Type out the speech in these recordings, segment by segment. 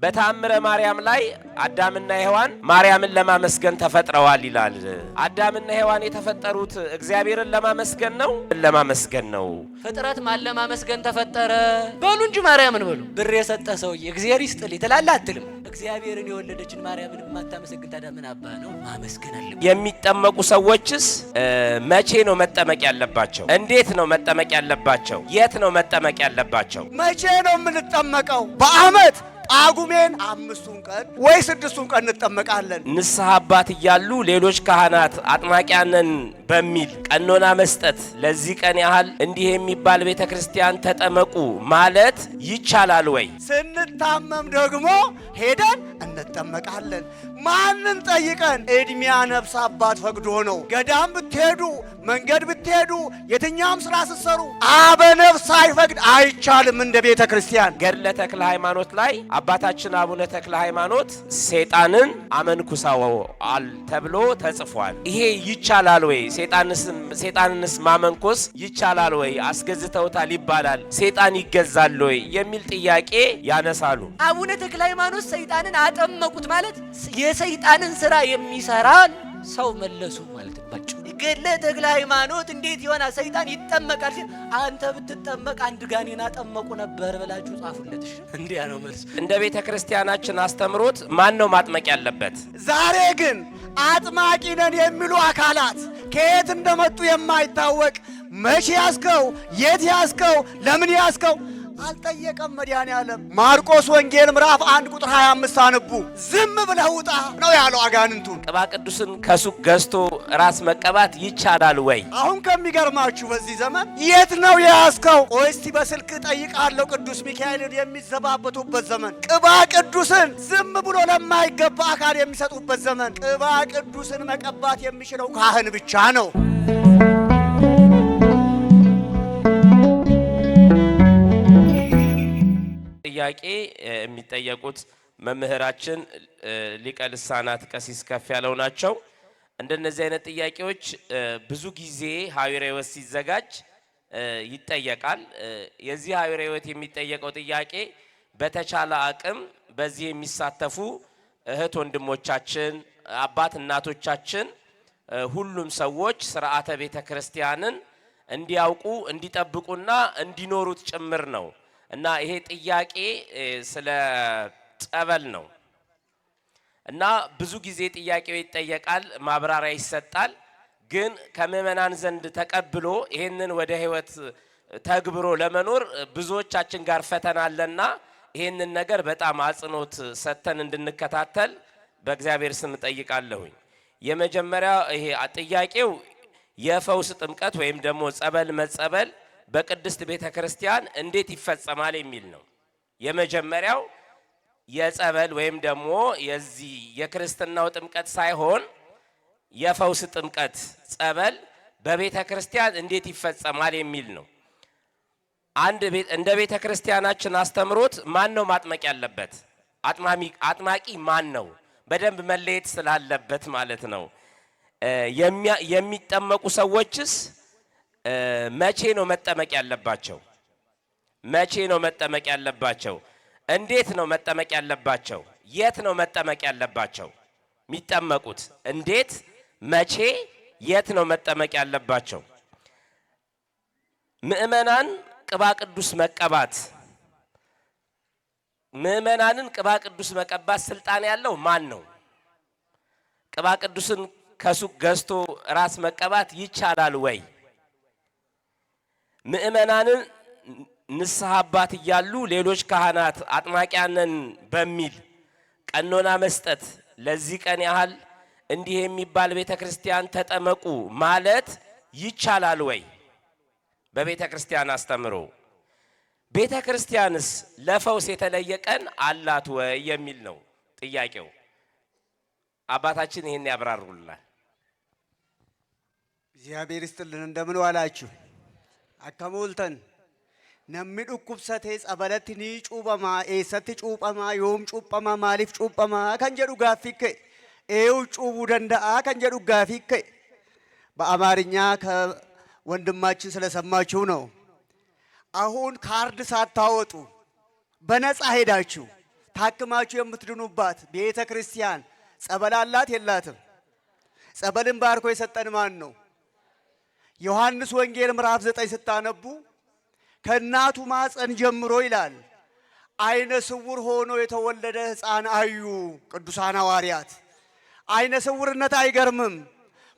በተአምረ ማርያም ላይ አዳምና ሔዋን ማርያምን ለማመስገን ተፈጥረዋል ይላል። አዳምና ሔዋን የተፈጠሩት እግዚአብሔርን ለማመስገን ነው ለማመስገን ነው። ፍጥረት ማን ለማመስገን ተፈጠረ በሉ እንጂ ማርያምን በሉ። ብር የሰጠ ሰውዬ እግዚአብሔር ይስጥልኝ ትላለህ አትልም? እግዚአብሔርን የወለደችን ማርያምን የማታመሰግን ታዲያ ምን አባ ነው ማመስገን አለብህ? የሚጠመቁ ሰዎችስ መቼ ነው መጠመቅ ያለባቸው? እንዴት ነው መጠመቅ ያለባቸው? የት ነው መጠመቅ ያለባቸው? መቼ ነው የምንጠመቀው? በአመት ጳጉሜን 5ቱን ቀን ወይ 6ቱን ቀን እንጠመቃለን። ንስሐ አባት እያሉ ሌሎች ካህናት አጥማቂያንን በሚል ቀኖና መስጠት ለዚህ ቀን ያህል እንዲህ የሚባል ቤተክርስቲያን ተጠመቁ ማለት ይቻላል ወይ? ስንታመም ደግሞ ሄደን እንጠመቃለን። ማንን ጠይቀን? እድሜያ ነፍስ አባት ፈቅዶ ነው። ገዳም ብትሄዱ መንገድ ብትሄዱ የትኛውም ስራ ስትሰሩ አበ ነፍስ ሳይፈቅድ አይቻልም። እንደ ቤተ ክርስቲያን ገድለ ተክለ ሃይማኖት ላይ አባታችን አቡነ ተክለ ሃይማኖት ሰይጣንን አመንኩሳዋል ተብሎ ተጽፏል። ይሄ ይቻላል ወይ? ሰይጣንንስ ማመንኮስ ይቻላል ወይ? አስገዝተውታል ይባላል። ሰይጣን ይገዛል ወይ የሚል ጥያቄ ያነሳሉ። አቡነ ተክለ ሃይማኖት ሰይጣንን አጠመቁት ማለት የሰይጣንን ስራ የሚሰራ ሰው መለሱ ማለት ነው። ገድለ ተክለ ሃይማኖት እንዴት ይሆናል? ሰይጣን ይጠመቃል ሲል አንተ ብትጠመቅ አንድ ጋኔን አጠመቁ ነበር ብላችሁ ጻፉለትሽ። እንዲያ ነው መልስ። እንደ ቤተ ክርስቲያናችን አስተምሮት ማን ነው ማጥመቅ ያለበት? ዛሬ ግን አጥማቂ ነን የሚሉ አካላት ከየት እንደመጡ የማይታወቅ መቼ ያስከው፣ የት ያስከው፣ ለምን ያስከው አልጠየቀም። መድኃኔዓለም ማርቆስ ወንጌል ምዕራፍ 1 ቁጥር 25 አንቡ። ዝም ብለህ ውጣ ነው ያለው አጋንንቱን። ቅባ ቅዱስን ከሱቅ ገዝቶ ራስ መቀባት ይቻላል ወይ? አሁን ከሚገርማችሁ በዚህ ዘመን የት ነው የያዝከው? ቆይ እስቲ በስልክ ጠይቃለሁ። ቅዱስ ሚካኤልን የሚዘባበቱበት ዘመን፣ ቅባ ቅዱስን ዝም ብሎ ለማይገባ አካል የሚሰጡበት ዘመን። ቅባ ቅዱስን መቀባት የሚችለው ካህን ብቻ ነው። ጥያቄ የሚጠየቁት መምህራችን ሊቀ ልሳናት ቀሲስ ከፍያለው ናቸው። እንደነዚህ አይነት ጥያቄዎች ብዙ ጊዜ ሐዋርያዊ ሕይወት ሲዘጋጅ ይጠየቃል። የዚህ ሐዋርያዊ ሕይወት የሚጠየቀው ጥያቄ በተቻለ አቅም በዚህ የሚሳተፉ እህት ወንድሞቻችን፣ አባት እናቶቻችን፣ ሁሉም ሰዎች ስርዓተ ቤተ ክርስቲያንን እንዲያውቁ እንዲጠብቁና እንዲኖሩት ጭምር ነው። እና ይሄ ጥያቄ ስለ ጸበል ነው። እና ብዙ ጊዜ ጥያቄው ይጠየቃል፣ ማብራሪያ ይሰጣል። ግን ከምዕመናን ዘንድ ተቀብሎ ይሄንን ወደ ህይወት ተግብሮ ለመኖር ብዙዎቻችን ጋር ፈተና አለና ይሄንን ነገር በጣም አጽንኦት ሰጥተን እንድንከታተል በእግዚአብሔር ስም ጠይቃለሁኝ። የመጀመሪያ ይሄ ጥያቄው የፈውስ ጥምቀት ወይም ደግሞ ጸበል መጸበል በቅድስት ቤተ ክርስቲያን እንዴት ይፈጸማል የሚል ነው። የመጀመሪያው የጸበል ወይም ደግሞ የዚህ የክርስትናው ጥምቀት ሳይሆን የፈውስ ጥምቀት ጸበል በቤተ ክርስቲያን እንዴት ይፈጸማል የሚል ነው። እንደ ቤተ ክርስቲያናችን አስተምሮት ማን ነው ማጥመቅ ያለበት? አጥማቂ ማን ነው? በደንብ መለየት ስላለበት ማለት ነው። የሚጠመቁ ሰዎችስ መቼ ነው መጠመቅ ያለባቸው? መቼ ነው መጠመቅ ያለባቸው? እንዴት ነው መጠመቅ ያለባቸው? የት ነው መጠመቅ ያለባቸው? የሚጠመቁት እንዴት፣ መቼ፣ የት ነው መጠመቅ ያለባቸው? ምእመናን ቅባ ቅዱስ መቀባት ምእመናንን ቅባ ቅዱስ መቀባት ስልጣን ያለው ማን ነው? ቅባ ቅዱስን ከሱቅ ገዝቶ ራስ መቀባት ይቻላል ወይ? ምእመናንን ንስሐ አባት እያሉ ሌሎች ካህናት አጥማቂያንን በሚል ቀኖና መስጠት ለዚህ ቀን ያህል እንዲህ የሚባል ቤተክርስቲያን ተጠመቁ ማለት ይቻላል ወይ? በቤተ ክርስቲያን አስተምሮ ቤተ ክርስቲያንስ ለፈውስ የተለየ ቀን አላት ወይ የሚል ነው ጥያቄው። አባታችን ይሄን ያብራሩልናል። እግዚአብሔር ይስጥልን። እንደምን ዋላችሁ? አከሙልተን namni dhukkubsatee ጸበለtti ni cuuphama, eessatti cuuphama, yoom cuuphama, maaliif cuuphama kan jedhu gaaffii ka'e, ኤው ጩቡ ደንዳአ kan jedhu gaaffii ka'e በአማርኛ ከወንድማችን ስለሰማችሁ ነው። አሁን ካርድ ሳታወጡ በነፃ ሄዳችሁ ታክማችሁ የምትድኑባት ቤተ ክርስቲያን ጸበል አላት የላትም? ጸበልን ባርኮ የሰጠን ማን ነው? ዮሐንስ ወንጌል ምዕራፍ 9 ስታነቡ ከእናቱ ማፀን ጀምሮ ይላል አይነ ስውር ሆኖ የተወለደ ሕፃን አዩ ቅዱሳን ሐዋርያት። አይነ ስውርነት አይገርምም።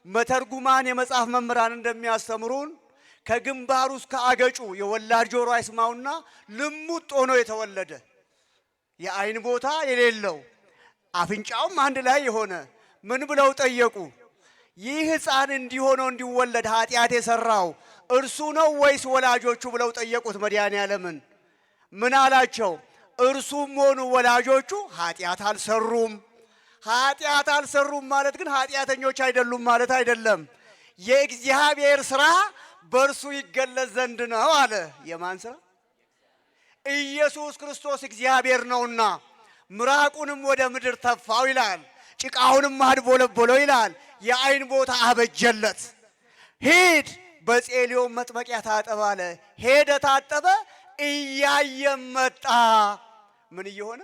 መተርጉማን የመጽሐፍ መምህራን እንደሚያስተምሩን ከግንባሩ እስከ አገጩ የወላድ ጆሮ አይስማውና ልሙጥ ሆኖ የተወለደ የአይን ቦታ የሌለው አፍንጫውም አንድ ላይ የሆነ ምን ብለው ጠየቁ? ይህ ሕፃን እንዲሆነው እንዲወለድ ኃጢአት የሰራው እርሱ ነው ወይስ ወላጆቹ ብለው ጠየቁት መድኃኔዓለምን። ምን አላቸው? እርሱም ሆኑ ወላጆቹ ኃጢአት አልሰሩም። ኃጢአት አልሰሩም ማለት ግን ኃጢአተኞች አይደሉም ማለት አይደለም። የእግዚአብሔር ሥራ በእርሱ ይገለጽ ዘንድ ነው አለ። የማን ሥራ? ኢየሱስ ክርስቶስ እግዚአብሔር ነውና ምራቁንም ወደ ምድር ተፋው ይላል፣ ጭቃውንም አድቦለቦለው ይላል፣ የአይን ቦታ አበጀለት። ሂድ በጼሊዮም መጥመቂያ ታጠብ አለ። ሄደ፣ ታጠበ፣ እያየም መጣ። ምን እየሆነ?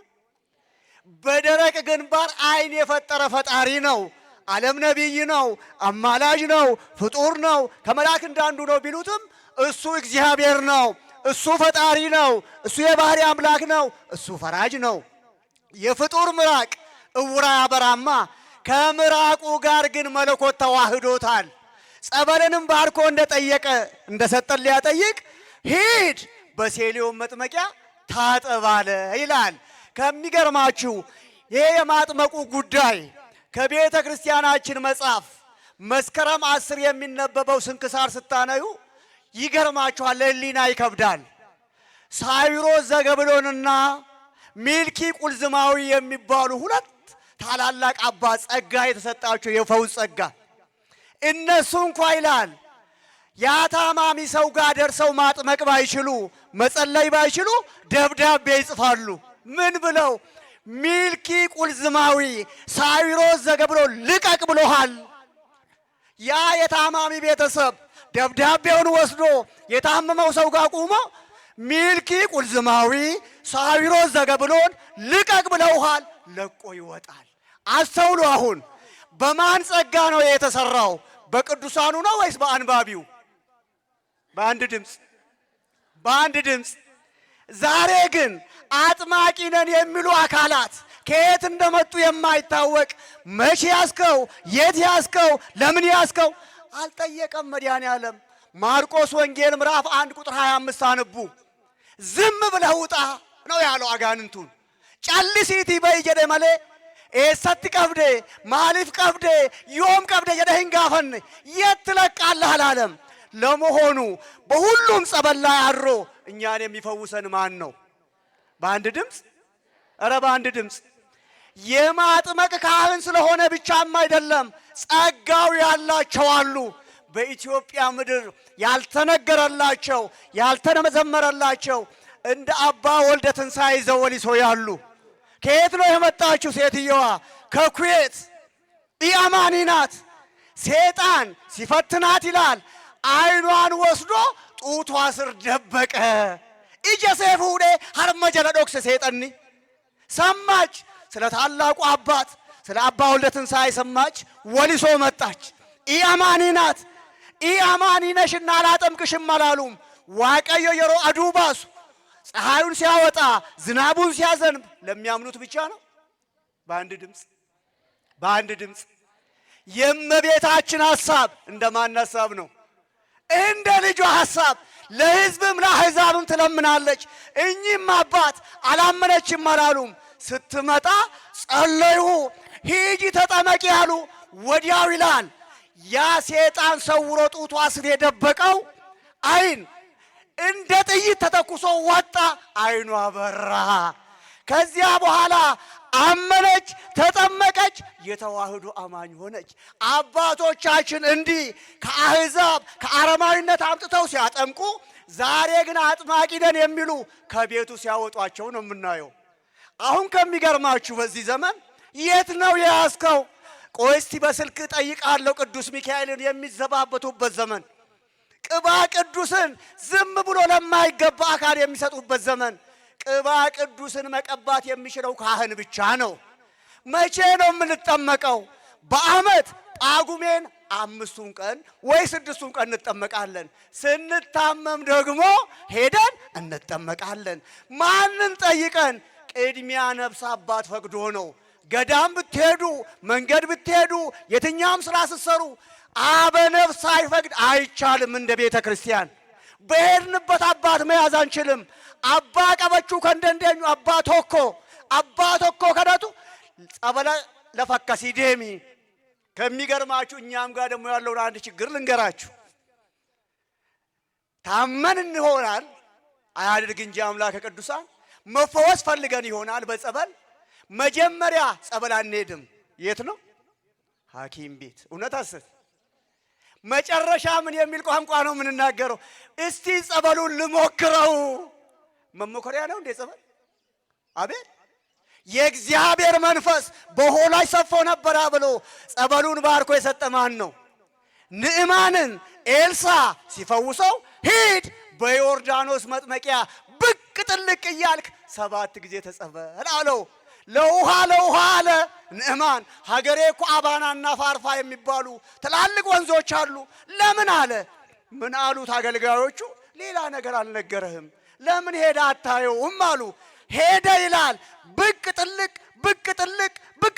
በደረቅ ግንባር አይን የፈጠረ ፈጣሪ ነው። ዓለም ነቢይ ነው፣ አማላጅ ነው፣ ፍጡር ነው፣ ከመላእክት እንዳንዱ ነው ቢሉትም እሱ እግዚአብሔር ነው። እሱ ፈጣሪ ነው። እሱ የባህሪ አምላክ ነው። እሱ ፈራጅ ነው። የፍጡር ምራቅ እውራ ያበራማ፣ ከምራቁ ጋር ግን መለኮት ተዋህዶታል። ጸበልንም ባርኮ እንደጠየቀ እንደሰጠን ሊያጠይቅ ሂድ በሴሊዮም መጥመቂያ ታጠብ አለ ይላል። ከሚገርማችሁ ይሄ የማጥመቁ ጉዳይ ከቤተ ክርስቲያናችን መጽሐፍ መስከረም 10 የሚነበበው ስንክሳር ስታነዩ ይገርማችኋል፣ ለሕሊና ይከብዳል። ሳዊሮስ ዘገብሎንና ሚልኪ ቁልዝማዊ የሚባሉ ሁለት ታላላቅ አባት ጸጋ የተሰጣቸው የፈውስ ጸጋ፣ እነሱ እንኳ ይላል ያ ታማሚ ሰው ጋር ደርሰው ማጥመቅ ባይችሉ መጸለይ ባይችሉ ደብዳቤ ይጽፋሉ። ምን ብለው? ሚልኪ ቁልዝማዊ ሳዊሮስ ዘገብሎን ልቀቅ ብሎሃል። ያ የታማሚ ቤተሰብ ደብዳቤውን ወስዶ የታመመው ሰው ጋር ቆሞ ሚልኪ ቁልዝማዊ ሳዊሮስ ዘገብሎን ልቀቅ ብለውሃል፣ ለቆ ይወጣል። አስተውሉ። አሁን በማን ጸጋ ነው የተሰራው? በቅዱሳኑ ነው ወይስ በአንባቢው? በአንድ ድምፅ፣ በአንድ ድምፅ። ዛሬ ግን አጥማቂ ነን የሚሉ አካላት ከየት እንደመጡ የማይታወቅ መቼ ያስከው፣ የት ያስከው፣ ለምን ያስከው አልጠየቀም መድኃኔዓለም። ማርቆስ ወንጌል ምዕራፍ 1 ቁጥር 25 አንቡ። ዝም ብለህ ውጣ ነው ያለው አጋንንቱን። ጨልሲቲ በይጀደ መሌ ኤሰት ቀብዴ ማሊፍ ቀብዴ ዮም ቀብዴ ጀደህን ጋፈን የት ትለቃለህ አላለም። ለመሆኑ በሁሉም ጸበል ላይ አድሮ እኛን የሚፈውሰን ማን ነው? በአንድ ድምፅ፣ ኧረ በአንድ ድምፅ። የማጥመቅ ካህን ስለሆነ ብቻም አይደለም፣ ጸጋው ያላቸው አሉ። በኢትዮጵያ ምድር ያልተነገረላቸው ያልተመዘመረላቸው እንደ አባ ወልደ ትንሣኤ ዘወሊሶ ያሉ። ከየት ነው የመጣችው ሴትየዋ? ከኩዌት። ኢአማኒ ናት። ሴጣን ሲፈትናት ይላል አይኗን ወስዶ ጡቷ ስር ደበቀ። ኢጀሴፍ ሁዴ ሀርመጀለ ዶክስ ሴጠኒ ሰማች። ስለ ታላቁ አባት ስለ አባ ወልደ ትንሣኤ ሰማች። ወሊሶ መጣች። ኢአማኒ ናት። ኢአማኒ ነሽና አላጠምቅሽም አላሉም። ዋቀዮ የሮ አዱባሱ ፀሐዩን ሲያወጣ ዝናቡን ሲያዘንብ ለሚያምኑት ብቻ ነው። በአንድ ድምፅ፣ በአንድ ድምፅ። የእመቤታችን ሐሳብ እንደማን ሐሳብ ነው? እንደ ልጇ ሐሳብ ለሕዝብም ለአሕዛብም ትለምናለች። እኚህም አባት አላመነችም አላሉም። ስትመጣ ጸለዩ፣ ሂጂ ተጠመቂ ያሉ። ወዲያው ይላል ያ ሴጣን ሰውሮ ጡቷ ስር የደበቀው አይን እንደ ጥይት ተተኩሶ ወጣ። አይኗ በራ። ከዚያ በኋላ አመነች፣ ተጠመቀች፣ የተዋህዶ አማኝ ሆነች። አባቶቻችን እንዲህ ከአሕዛብ ከአረማዊነት አምጥተው ሲያጠምቁ፣ ዛሬ ግን አጥማቂ ነን የሚሉ ከቤቱ ሲያወጧቸው ነው የምናየው። አሁን ከሚገርማችሁ በዚህ ዘመን የት ነው የያዝከው? ቆይ እስቲ በስልክ ጠይቃለሁ። ቅዱስ ሚካኤልን የሚዘባበቱበት ዘመን፣ ቅባ ቅዱስን ዝም ብሎ ለማይገባ አካል የሚሰጡበት ዘመን፣ ቅባ ቅዱስን መቀባት የሚችለው ካህን ብቻ ነው። መቼ ነው የምንጠመቀው? በዓመት ጳጉሜን 5ቱን ቀን ወይ 6ቱን ቀን እንጠመቃለን። ስንታመም ደግሞ ሄደን እንጠመቃለን። ማንን ጠይቀን? ቅድሚያ ነፍስ አባት ፈቅዶ ነው። ገዳም ብትሄዱ፣ መንገድ ብትሄዱ፣ የትኛውም ስራ ስትሰሩ አበ ነፍስ ሳይፈቅድ አይቻልም። እንደ ቤተ ክርስቲያን በሄድንበት አባት መያዝ አንችልም። አባ ቀበቹ ከንደንደኙ አባ ቶኮ ከደቱ ጸበለ ለፈከሲ ዴሚ። ከሚገርማችሁ እኛም ጋር ደግሞ ያለውን አንድ ችግር ልንገራችሁ። ታመን እንሆናል አያድርግ እንጂ አምላከ ቅዱሳን መፈወስ ፈልገን ይሆናል በጸበል። መጀመሪያ ጸበል አንሄድም። የት ነው? ሐኪም ቤት። እውነት አስብ። መጨረሻ ምን የሚል ቋንቋ ነው የምንናገረው? እስቲ ጸበሉን ልሞክረው። መሞከሪያ ነው እንዴ ጸበል? አቤት! የእግዚአብሔር መንፈስ በሆላይ ሰፎ ነበር ብሎ ጸበሉን ባርኮ የሰጠ ማን ነው? ንዕማንን ኤልሳ ሲፈውሰው ሂድ በዮርዳኖስ መጥመቂያ ብቅ ጥልቅ እያልክ 7 ጊዜ ተጸበል አለው። ለውሃ አለ ንዕማን። ሀገሬ እኮ አባናና ፋርፋ የሚባሉ ትላልቅ ወንዞች አሉ። ለምን አለ። ምን አሉት አገልጋዮቹ? ሌላ ነገር አልነገረህም፣ ለምን ሄደ አታየውም አሉ። ሄደ ይላል ብቅ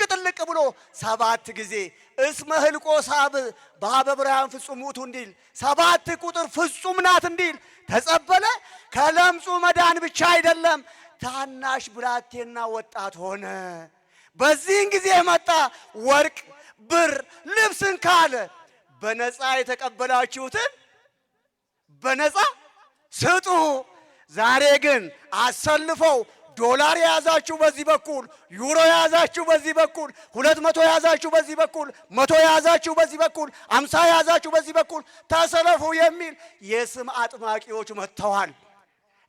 ጥልቅ ብሎ 7 ጊዜ እስመ ህልቆ ሳብ በሀበ ብርሃን ፍጹም ውእቱ እንዲል 7 ቁጥር ፍጹም ናት እንዲል ተጸበለ። ከለምጹ መዳን ብቻ አይደለም ታናሽ ብላቴና ወጣት ሆነ። በዚህን ጊዜ መጣ ወርቅ ብር ልብስን ካለ በነፃ የተቀበላችሁትን በነፃ ስጡ። ዛሬ ግን አሰልፈው ዶላር የያዛችሁ በዚህ በኩል፣ ዩሮ የያዛችሁ በዚህ በኩል፣ 200 የያዛችሁ በዚህ በኩል፣ 100 የያዛችሁ በዚህ በኩል፣ 50 የያዛችሁ በዚህ በኩል ተሰለፉ የሚል የስም አጥማቂዎች መጥተዋል።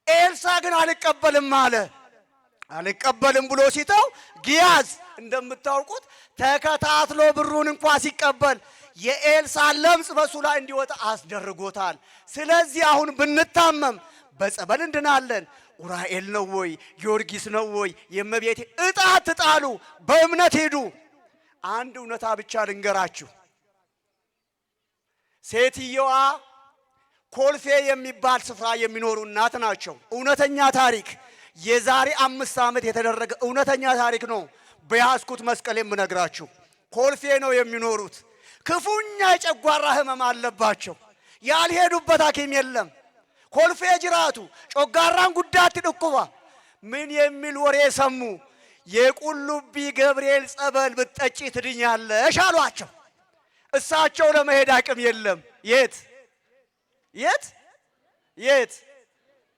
ኤልሳ ግን አልቀበልም አለ። አልቀበልም ብሎ ሲተው ጊያዝ እንደምታውቁት ተከታትሎ ብሩን እንኳ ሲቀበል የኤልሳ ለምጽ በሱ ላይ እንዲወጣ አስደርጎታል። ስለዚህ አሁን ብንታመም በጸበል እንድናለን። ኡራኤል ነው ወይ ጊዮርጊስ ነው ወይ የእመቤቴ ዕጣ አትጣሉ፣ በእምነት ሄዱ። አንድ እውነታ ብቻ ልንገራችሁ። ሴትየዋ ኮልፌ የሚባል ስፍራ የሚኖሩ እናት ናቸው። እውነተኛ ታሪክ፣ የዛሬ 5 ዓመት የተደረገ እውነተኛ ታሪክ ነው። በያዝኩት መስቀል የምነግራችሁ ኮልፌ ነው የሚኖሩት። ክፉኛ የጨጓራ ህመም አለባቸው። ያልሄዱበት ሐኪም የለም። ኮልፌ ጅራቱ ጮጋራን ጉዳት ድቁባ ምን የሚል ወሬ ሰሙ? የቁልቢ ገብርኤል ጸበል ብትጠጪ ትድኛለሽ አሏቸው። እሳቸው ለመሄድ አቅም የለም። የት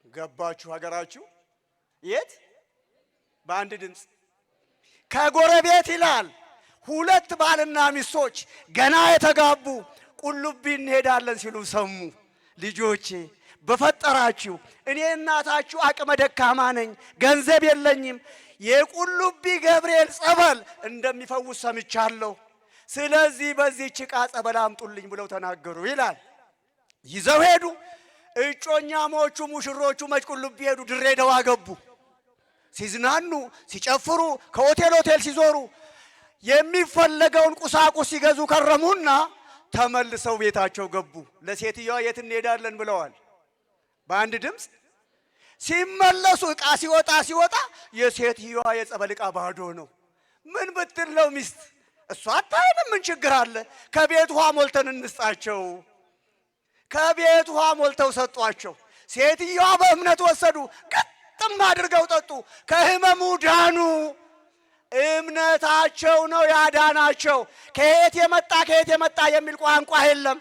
ገባችሁ? ሀገራችሁ የት? በአንድ ድምፅ ከጎረቤት ይላል 2 ባልና ሚስቶች ገና የተጋቡ ቁልቢ እንሄዳለን ሲሉ ሰሙ። ልጆቼ በፈጠራችሁ እኔ እናታችሁ አቅመ ደካማ ነኝ፣ ገንዘብ የለኝም፣ የቁልቢ ገብርኤል ጸበል እንደሚፈውስ ሰምቻለሁ። ስለዚህ በዚህ ጭቃ ጸበል አምጡልኝ ብለው ተናገሩ ይላል። ይዘው ሄዱ። እጮኛሞቹ ሙሽሮቹ መች ቁልቢ ሄዱ፣ ድሬዳዋ ገቡ። ሲዝናኑ ሲጨፍሩ፣ ከሆቴል ሆቴል ሲዞሩ የሚፈለገውን ቁሳቁስ ሲገዙ ከረሙና ተመልሰው ቤታቸው ገቡ። ለሴትዮዋ የት እንሄዳለን ብለዋል። በአንድ ድምፅ ሲመለሱ ዕቃ ሲወጣ የሴትዮዋ የጸበል ዕቃ ባዶ ነው። ምን ብትል ነው ሚስት? እሷ አታይንም? ምን ችግር አለ? ከቤት ውሃ ሞልተን እንስጣቸው። ከቤት ውሃ ሞልተው ሰጧቸው። ሴትዮዋ በእምነት ወሰዱ፣ ቅጥም አድርገው ጠጡ። ከህመሙ ዳኑ። እምነታቸው ነው ያዳናቸው። ከየት የመጣ የሚል ቋንቋ የለም።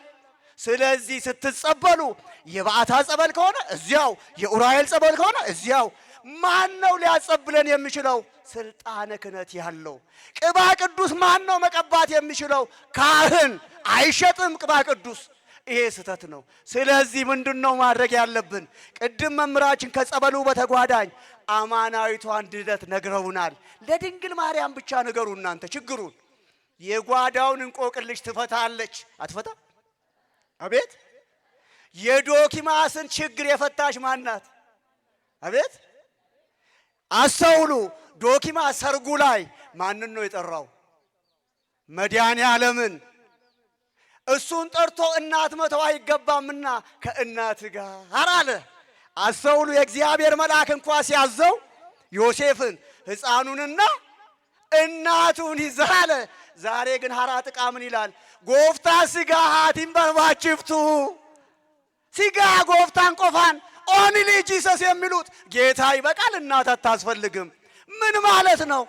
ስለዚህ ስትጸበሉ የባዕታ ጸበል ከሆነ እዚያው፣ የኡራኤል ጸበል ከሆነ እዚያው። ማን ነው ሊያጸብለን የሚችለው? ስልጣነ ክህነት ያለው ቅባ ቅዱስ ማን ነው መቀባት የሚችለው? ካህን። አይሸጥም ቅባ ቅዱስ። ይሄ ስተት ነው። ስለዚህ ምንድነው ማድረግ ያለብን? ቅድም መምህራችን ከጸበሉ በተጓዳኝ አማናዊቷን ድነት ነግረውናል። ለድንግል ማርያም ብቻ ነገሩ እናንተ ችግሩን። የጓዳውን እንቆቅልሽ ትፈታለች አትፈታ? አቤት! የዶኪማስን ችግር የፈታሽ ማናት? አቤት! አስተውሉ። ዶኪማስ ሰርጉ ላይ ማንን ነው የጠራው? መድኃኔ ዓለምን። እሱን ጠርቶ እናት መተው አይገባምና ከእናት ጋር አለ። አስተውሉ። የእግዚአብሔር መልአክ እንኳ ሲያዘው ዮሴፍን ሕፃኑንና እናቱን ይዘህ አለ። ዛሬ ግን ሐራ ጥቃ ምን ይላል? ጎፍታ ስጋ ሀቲም በርባችፍቱ ሲጋ ጎፍታን ቆፋን ኦንሊ ጂሰስ የሚሉት ጌታ ይበቃል፣ እናት አታስፈልግም። ምን ማለት ነው?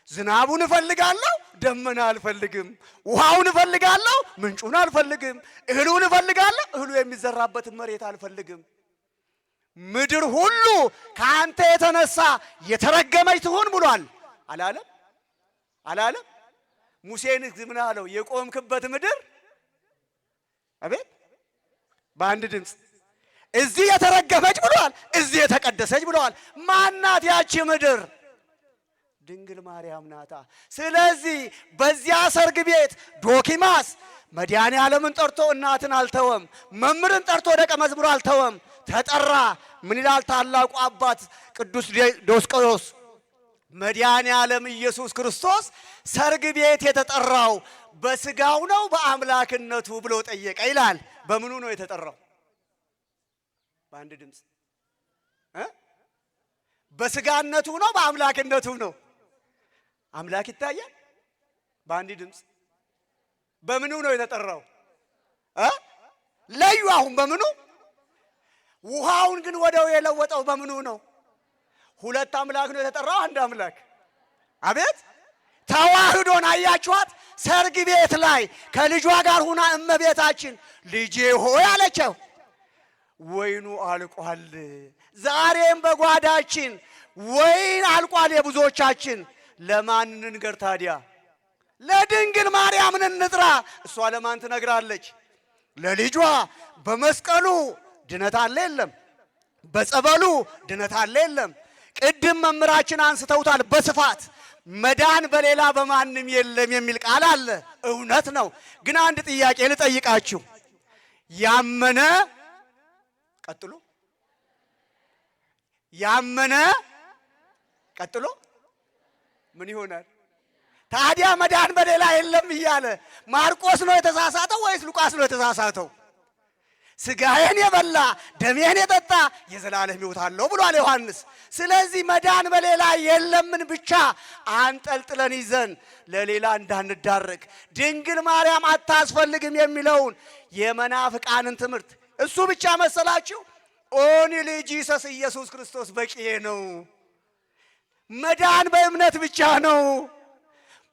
ዝናቡን እፈልጋለሁ፣ ደመና አልፈልግም። ውሃውን እፈልጋለሁ፣ ምንጩን አልፈልግም። እህሉን እፈልጋለሁ፣ እህሉ የሚዘራበትን መሬት አልፈልግም። ምድር ሁሉ ከአንተ የተነሳ የተረገመች ትሁን ብሏል አላለም? አላለም? ሙሴን ምን አለው? የቆምክበት ምድር አቤት በአንድ ድምፅ እዚህ የተረገመች ብሏል፣ እዚህ የተቀደሰች ብሏል። ማናት ያቺ ምድር? ድንግል ማርያም ናታ። ስለዚህ በዚያ ሰርግ ቤት ዶኪማስ መድኃኔ ዓለምን ጠርቶ እናትን አልተወም፣ መምህርን ጠርቶ ደቀ መዝሙር አልተወም። ተጠራ። ምን ይላል ታላቁ አባት ቅዱስ ዲዮስቆሮስ? መድኃኔ ዓለም ኢየሱስ ክርስቶስ ሰርግ ቤት የተጠራው በስጋው ነው በአምላክነቱ ብሎ ጠየቀ ይላል። በምኑ ነው የተጠራው? በአንድ ድምፅ በስጋነቱ ነው በአምላክነቱ ነው? አምላክ ይታያል። በአንድ ድምፅ በምኑ ነው የተጠራው? ለዩ። አሁን በምኑ? ውሃውን ግን ወደው የለወጠው በምኑ ነው? ሁለት አምላክ ነው የተጠራው? አንድ አምላክ። አቤት ተዋህዶን አያችኋት? ሰርግ ቤት ላይ ከልጇ ጋር ሁና እመቤታችን ልጄ ሆይ አለችው። ወይኑ አልቋል። ዛሬም በጓዳችን ወይን አልቋል የብዙዎቻችን። ለማን እንንገር ታዲያ? ለድንግል ማርያምን እንጥራ። እሷ ለማን ትነግራለች? ለልጇ። በመስቀሉ ድነት አለ የለም? በጸበሉ ድነት አለ የለም? ቅድም መምህራችን አንስተውታል በስፋት መዳን በሌላ በማንም የለም የሚል ቃል አለ። እውነት ነው። ግን አንድ ጥያቄ ልጠይቃችሁ። ያመነ ቀጥሎ ያመነ ቀጥሎ ምን ይሆናል ታዲያ? መዳን በሌላ የለም እያለ ማርቆስ ነው የተሳሳተው ወይስ ሉቃስ ነው የተሳሳተው? ስጋዬን የበላ ደሜን የጠጣ የዘላለም ሕይወት አለው ብሏል ዮሐንስ። ስለዚህ መዳን በሌላ የለምን ብቻ አንጠልጥለን ይዘን ለሌላ እንዳንዳረግ ድንግል ማርያም አታስፈልግም የሚለውን የመናፍቃንን ትምህርት እሱ ብቻ መሰላችሁ? ኦንሊ ጂሰስ ኢየሱስ ክርስቶስ በቂዬ ነው። መዳን በእምነት ብቻ ነው።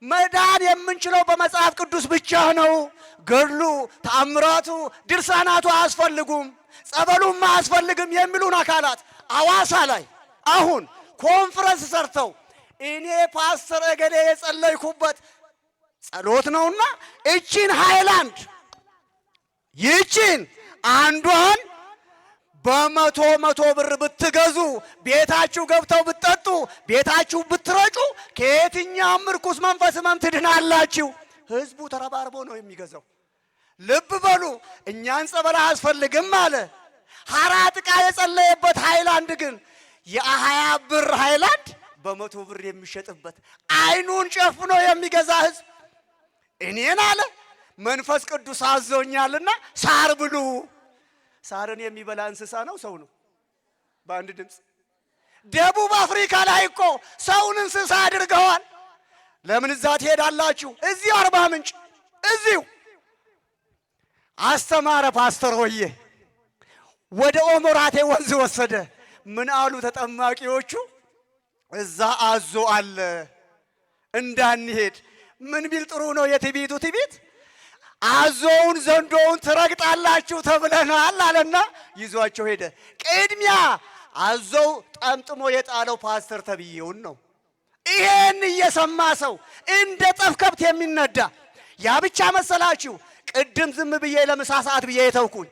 መዳን የምንችለው በመጽሐፍ ቅዱስ ብቻ ነው። ገድሉ፣ ተአምራቱ፣ ድርሳናቱ አያስፈልጉም፣ ጸበሉም አያስፈልግም የሚሉን አካላት አዋሳ ላይ አሁን ኮንፈረንስ ሰርተው እኔ ፓስተር እገሌ የጸለይኩበት ጸሎት ነውና እቺን ሃይላንድ ይቺን አንዷን በመቶ ብር ብትገዙ ቤታችሁ ገብተው ብትጠጡ ቤታችሁ ብትረጩ ከየትኛውም ርኩስ መንፈስ ሕመም ትድናላችሁ። ህዝቡ ተረባርቦ ነው የሚገዛው። ልብ በሉ። እኛን ጸበል አያስፈልግም አለ። ሐራ ጥቃ የጸለየበት ሃይላንድ ግን የ20 ብር ሃይላንድ በ100 ብር የሚሸጥበት አይኑን ጨፍኖ የሚገዛ ህዝብ እኔን አለ መንፈስ ቅዱስ አዞኛልና ሳር ብሉ። ሳርን የሚበላ እንስሳ ነው ሰው ነው? በአንድ ድምፅ። ደቡብ አፍሪካ ላይ እኮ ሰውን እንስሳ አድርገዋል። ለምን እዛ ትሄዳላችሁ? እዚሁ አርባ ምንጭ እዚሁ አስተማረ ፓስተር ሆዬ ወደ ኦሞራቴ ወንዝ ወሰደ። ምን አሉ ተጠማቂዎቹ? እዛ አዞ አለ እንዳንሄድ። ምን ቢል ጥሩ ነው የትዕቢቱ ትዕቢት? አዞውን ዘንዶውን ትረግጣላችሁ ተብለናል አለና ይዟቸው ሄደ። ቅድሚያ አዞው ጠምጥሞ የጣለው ፓስተር ተብዬውን ነው። ይሄን እየሰማ ሰው እንደ ጠፍ ከብት የሚነዳ ያ ብቻ መሰላችሁ? ቅድም ዝም ብዬ ለምሳ ሰዓት ብዬ የተውኩኝ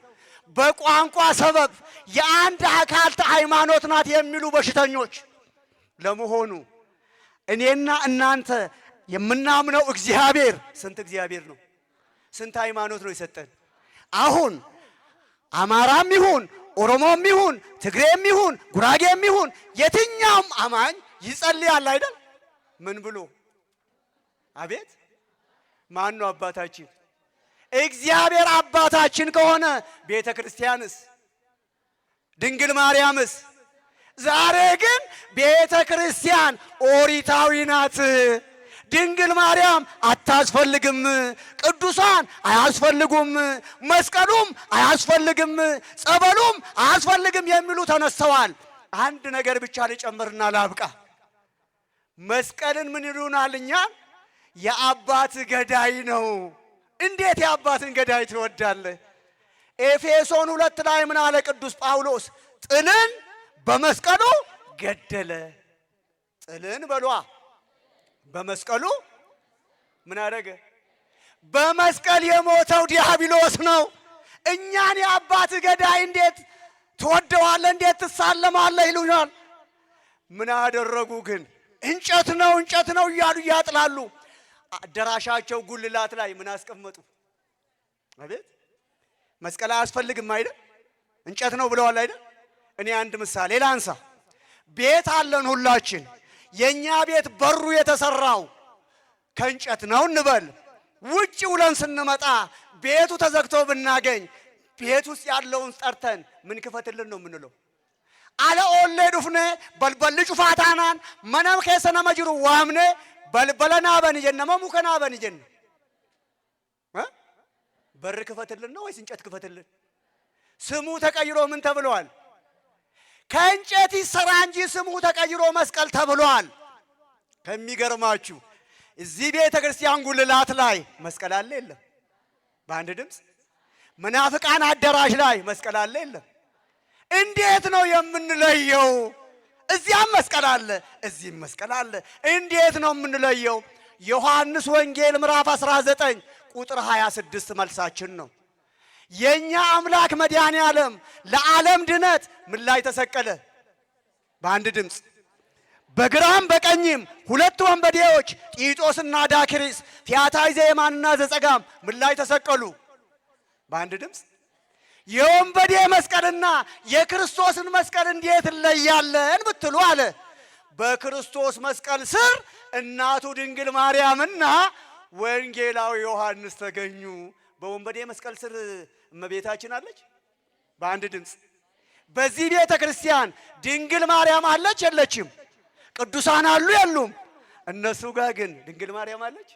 በቋንቋ ሰበብ የአንድ አካል ሃይማኖት ናት የሚሉ በሽተኞች። ለመሆኑ እኔና እናንተ የምናምነው እግዚአብሔር ስንት እግዚአብሔር ነው? ስንት ሃይማኖት ነው የሰጠን? አሁን አማራም ይሁን ኦሮሞም ይሁን ትግሬም ይሁን ጉራጌም ይሁን የትኛውም አማኝ ይጸልያል አይደል? ምን ብሎ? አቤት ማን ነው አባታችን? እግዚአብሔር አባታችን ከሆነ ቤተ ክርስቲያንስ ድንግል ማርያምስ? ዛሬ ግን ቤተ ክርስቲያን ኦሪታዊ ናት። ድንግል ማርያም አታስፈልግም፣ ቅዱሳን አያስፈልጉም፣ መስቀሉም አያስፈልግም፣ ጸበሉም አያስፈልግም የሚሉ ተነስተዋል። አንድ ነገር ብቻ ልጨምርና ላብቃ። መስቀልን ምን ይሉናል እኛ? የአባት ገዳይ ነው። እንዴት የአባትን ገዳይ ትወዳለህ? ኤፌሶን 2 ላይ ምን አለ ቅዱስ ጳውሎስ? ጥልን በመስቀሉ ገደለ። ጥልን በሏ በመስቀሉ ምን አደረገ? በመስቀል የሞተው ዲያብሎስ ነው። እኛን የአባት ገዳይ እንዴት ትወደዋለህ? እንዴት ትሳለማለህ? ይሉኛል። ምን አደረጉ ግን? እንጨት ነው እንጨት ነው እያሉ ያጥላሉ። አዳራሻቸው ጉልላት ላይ ምን አስቀመጡ? አቤት መስቀል አያስፈልግም አይደል? እንጨት ነው ብለዋል አይደል? እኔ አንድ ምሳሌ ላንሳ። ቤት አለን ሁላችን። የኛ ቤት በሩ የተሰራው ከእንጨት ነው እንበል። ውጭ ውለን ስንመጣ ቤቱ ተዘግቶ ብናገኝ ቤት ውስጥ ያለውን ጠርተን ምን ክፈትልን ነው የምንለው? አለ ኦሌ ዱፍኔ በልበል ጩፋታናን መነም ከሰነ መጅሩ ዋምኔ በልበለና በንጀነ መሙከና በንጀነ በር ክፈትልን ነው ወይስ እንጨት ክፈትልን? ስሙ ተቀይሮ ምን ተብሏል? ከእንጨት ይሰራ እንጂ ስሙ ተቀይሮ መስቀል ተብሏል። ከሚገርማችሁ እዚህ ቤተ ክርስቲያን ጉልላት ላይ መስቀል አለ የለም? በአንድ ድምፅ መናፍቃን አዳራሽ ላይ መስቀል አለ የለም? እንዴት ነው የምንለየው? እዚያም መስቀል አለ እዚህም መስቀል አለ። እንዴት ነው የምንለየው? ዮሐንስ ወንጌል ምዕራፍ 19 ቁጥር 26 መልሳችን ነው። የኛ አምላክ መድኃኔ ዓለም ለዓለም ድነት ምን ላይ ተሰቀለ? በአንድ ድምፅ በግራም በቀኝም ሁለት ወንበዴዎች ጢጦስና ዳክሪስ ፊያታይ ዘየማንና ዘጸጋም ምን ላይ ተሰቀሉ? በአንድ ድምፅ የወንበዴ መስቀልና የክርስቶስን መስቀል እንዴት እንለያለን ብትሉ አለ በክርስቶስ መስቀል ስር እናቱ ድንግል ማርያምና ወንጌላዊ ዮሐንስ ተገኙ። በወንበዴ መስቀል ስር እመቤታችን አለች። በአንድ ድምፅ በዚህ ቤተ ክርስቲያን ድንግል ማርያም አለች የለችም? ቅዱሳን አሉ የሉም? እነሱ ጋር ግን ድንግል ማርያም አለች።